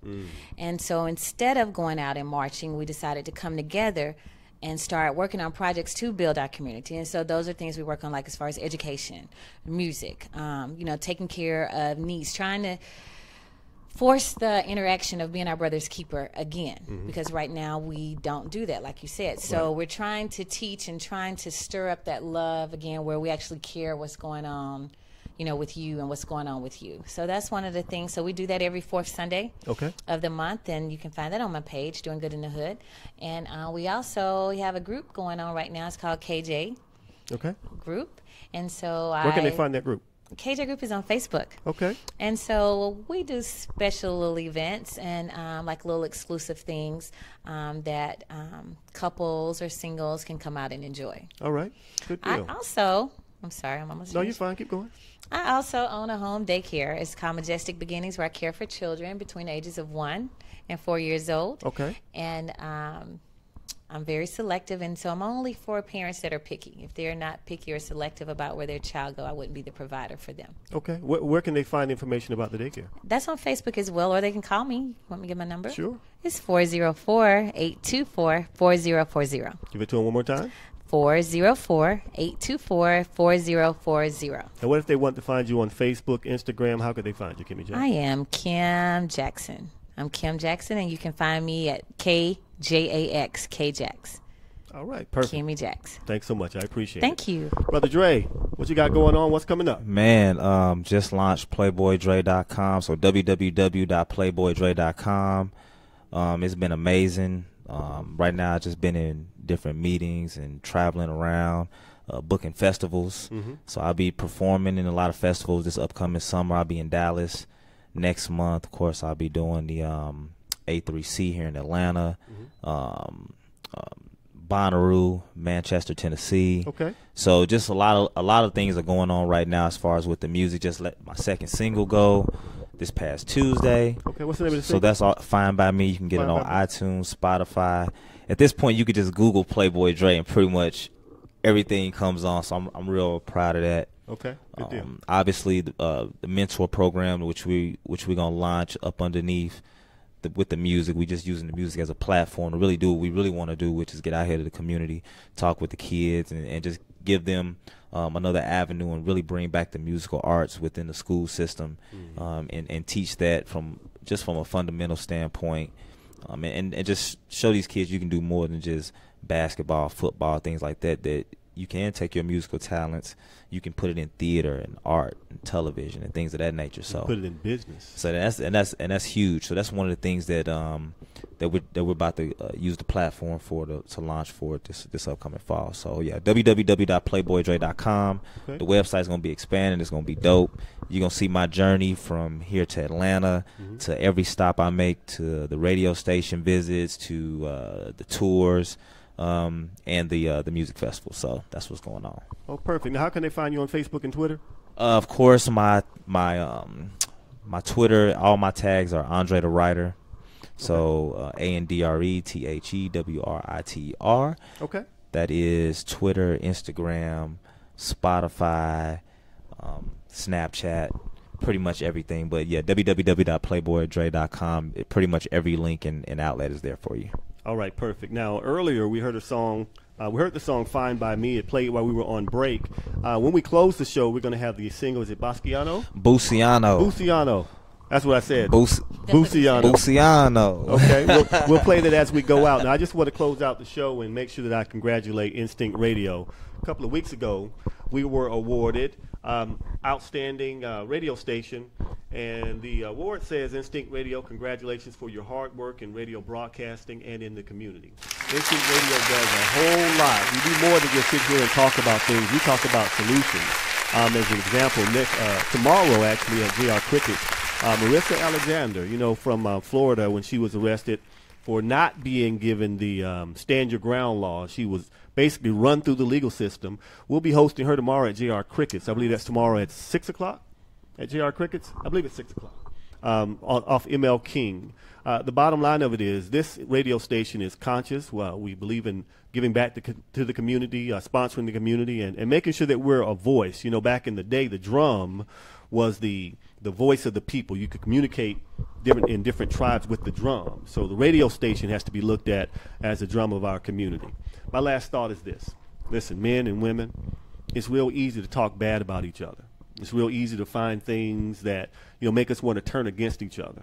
And so instead of going out and marching, we decided to come together and start working on projects to build our community. And so those are things we work on, like as far as education, music, taking care of needs, trying to force the interaction of being our brother's keeper again, because right now we don't do that, like you said. So we're trying to teach and trying to stir up that love again, where we actually care what's going on, with you and what's going on with you. So that's one of the things. So we do that every fourth Sunday of the month, and you can find that on my page, Doing Good in the Hood. And we also have a group going on right now. It's called KJ Group. And so where can they find that group? KJ Group is on Facebook. Okay. And so we do special little events and like little exclusive things that couples or singles can come out and enjoy. All right. Good deal. I'm sorry, I'm almost No, finished. you're fine. Keep going. I also own a home daycare. It's called Majestic Beginnings, where I care for children between the ages of 1 and 4 years old. Okay. And I'm very selective, and so I'm only for parents that are picky. If they're not picky or selective about where their child go, I wouldn't be the provider for them. Okay. Where can they find information about the daycare? That's on Facebook as well, or they can call me. Want me to give my number? Sure. It's 404-824-4040. Give it to them one more time. 404-824-4040. And what if they want to find you on Facebook, Instagram? How could they find you, Kimmy Jackson? I am Kim Jackson. I'm Kim Jackson, and you can find me at KJAX, KJax. All right, perfect. Kimmy Jax. Thanks so much. I appreciate it. Thank you. Brother Dre, what you got going on? What's coming up? Man, just launched PlayboyDre.com, so www.playboydre.com. It's been amazing. Right now, I've just been in different meetings and traveling around, booking festivals. So I'll be performing in a lot of festivals this upcoming summer. I'll be in Dallas. Next month, of course, I'll be doing the A3C here in Atlanta, Bonnaroo, Manchester, Tennessee. Okay. So just a lot of things are going on right now as far as with the music. Just let my second single go this past Tuesday. Okay, what's the name of the single? So that's all Fine By Me. You can get it on iTunes, Spotify. At this point, you could just Google Playboy Dre and pretty much everything comes on. So I'm real proud of that. Okay, good deal. Obviously, the mentor program, which we're gonna launch up underneath with the music. We just using the music as a platform to really do what we really want to do, which is get out here to the community, talk with the kids, and just give them another avenue and really bring back the musical arts within the school system, and teach that from a fundamental standpoint, and just show these kids you can do more than just basketball, football, things like that. That you can take your musical talents, you can put it in theater and art and television and things of that nature. So put it in business. So that's huge. So that's one of the things that we're about to use the platform for to launch for this upcoming fall. So yeah, www.playboydre.com. Okay. The website's gonna be expanding. It's gonna be dope. You're gonna see my journey from here to Atlanta, to every stop I make, to the radio station visits, to the tours. And the music festival. So that's what's going on. Oh, perfect. Now, how can they find you on Facebook and Twitter? Of course, my Twitter, all my tags are Andre the Writer. So ANDRETHEWRITER. Okay. That is Twitter, Instagram, Spotify, Snapchat, pretty much everything. But yeah, www.playboydre.com. Pretty much every link and outlet is there for you. All right, perfect. Now, earlier we heard a song. We heard the song "Fine by Me." It played while we were on break. When we close the show, we're going to have the single. Is it Basquiano? Buciano. That's what I said. Buciano. Okay, we'll play that as we go out. Now, I just want to close out the show and make sure that I congratulate Instinct Radio. A couple of weeks ago, we were awarded Outstanding Radio Station. And the award says, Instinct Radio, congratulations for your hard work in radio broadcasting and in the community. Instinct Radio does a whole lot. We do more than just sit here and talk about things. We talk about solutions. As an example, tomorrow, actually, at JR Cricket, Marissa Alexander, from Florida, when she was arrested for not being given the stand your ground law. She was basically run through the legal system. We'll be hosting her tomorrow at JR Crickets. I believe that's tomorrow at 6 o'clock at JR Crickets. I believe it's 6 o'clock off ML King. The bottom line of it is this radio station is conscious. Well, we believe in giving back to the community, sponsoring the community, and making sure that we're a voice. You know, back in the day, the drum was the voice of the people. You could communicate in different tribes with the drum. So the radio station has to be looked at as the drum of our community. My last thought is this. Listen, men and women, it's real easy to talk bad about each other. It's real easy to find things that, you know, make us want to turn against each other.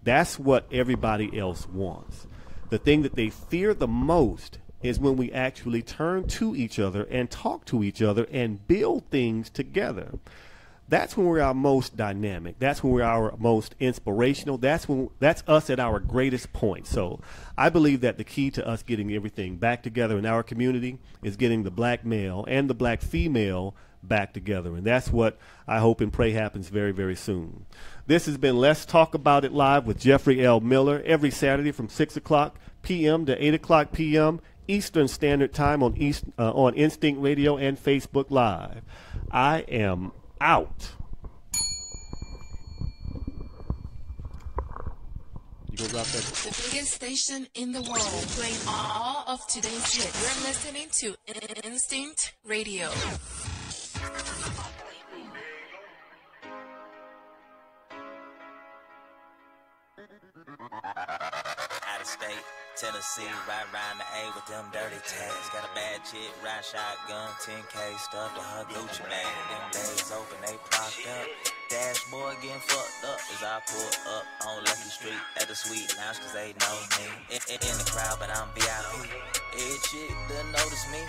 That's what everybody else wants. The thing that they fear the most is when we actually turn to each other and talk to each other and build things together. That's when we're our most dynamic. That's when we're our most inspirational. That's us at our greatest point. So I believe that the key to us getting everything back together in our community is getting the black male and the black female back together. And that's what I hope and pray happens very, very soon. This has been Let's Talk About It Live with Jeffrey L. Miller every Saturday from 6 o'clock p.m. to 8 o'clock p.m. Eastern Standard Time on Instinct Radio and Facebook Live. I am out. You gonna drop that? The biggest station in the world, playing all of today's hits. You're listening to Instinct Radio. Out of state, Tennessee, right around the A with them dirty tags. Got a bad chick, ride shotgun, 10K stuffed to her Gucci bag. Them days open, they propped up. Dashboard getting fucked up as I pull up on Lucky Street at the Sweet Lounge, cause they know me. In the crowd, but I'm VIP. Every chick done notice me.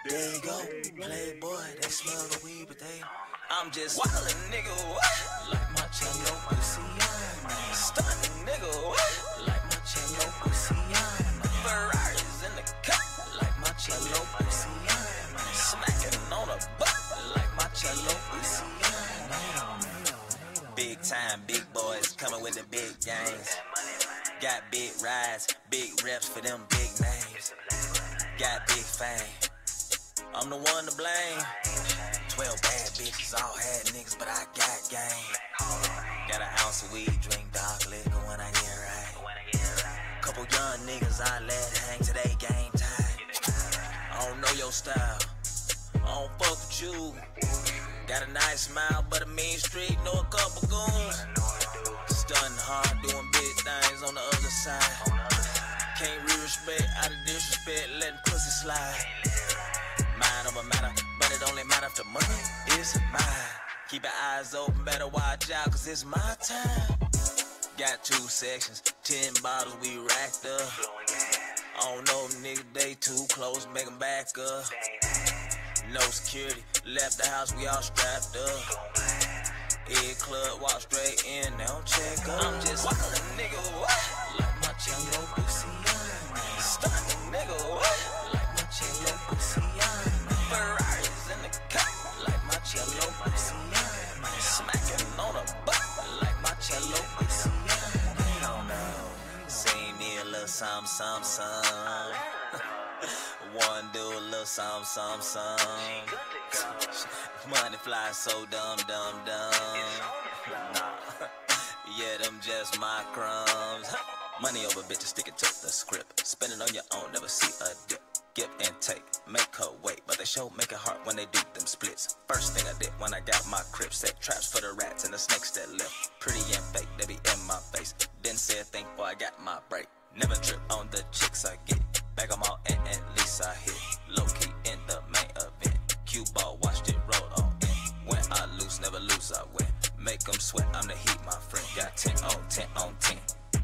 There you go, playboy, they smell the weed, but I'm just wildin' nigga, what? Like my cello pussy, stunning nigga, what? Like my cello pussy, Ferraris in the cup, like my cello pussy, smacking on a butt, like my cello pussy. Big time, big boys coming with the big games. Got big rides, big reps for them big names. Got big fame, I'm the one to blame. 12 bad bitches, all had niggas, but I got game. Got an ounce of weed, drink dark liquor when I get right. Couple young niggas I let hang today game time. I don't know your style, I don't fuck with you. Got a nice smile, but a mean streak, know a couple goons. Stunning hard, doing big things on the other side. Can't re-respect, out of disrespect, letting pussy slide. Mind over matter, but it only matter if the money is mine. Keep your eyes open, better watch out, cause it's my time. Got 2 sections, 10 bottles we racked up. I don't know them niggas, they too close, make them back up. No security, left the house, we all strapped up. Egg club, walk straight in, they don't check up. I'm just wildin' nigga, what? Like my cello pussy, stunning nigga, what? Like my cello pussy, Ferraris in the cup, like my cello pussy, smacking on a butt, like my cello pussy. They don't know, see me a little some. One do a little some. Money fly so dumb. Nah, yeah, them just my crumbs. Money over bitches, stick it to the script. Spend it on your own, never see a dip. Give and take, make her wait, but they show make it hard when they do them splits. First thing I did when I got my crib, set traps for the rats and the snakes that live. Pretty and fake, they be in my face. Didn't say a thing before I got my break. Never trip on the chicks I get. Back them all and at least I hit. Low key in the main event. Cue ball, watched it roll on in. When I lose, never lose, I win. Make them sweat, I'm the heat, my friend. Got 10 on 10.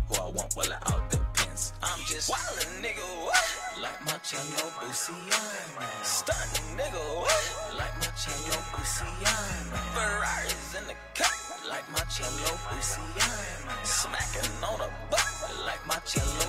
Who I want, well, it all depends. I'm just wildin' nigga, what? Like my cello pussy, stunning nigga, what? Like my cello pussy, Ferraris in the cup, like my cello pussy, smacking on a butt, like my cello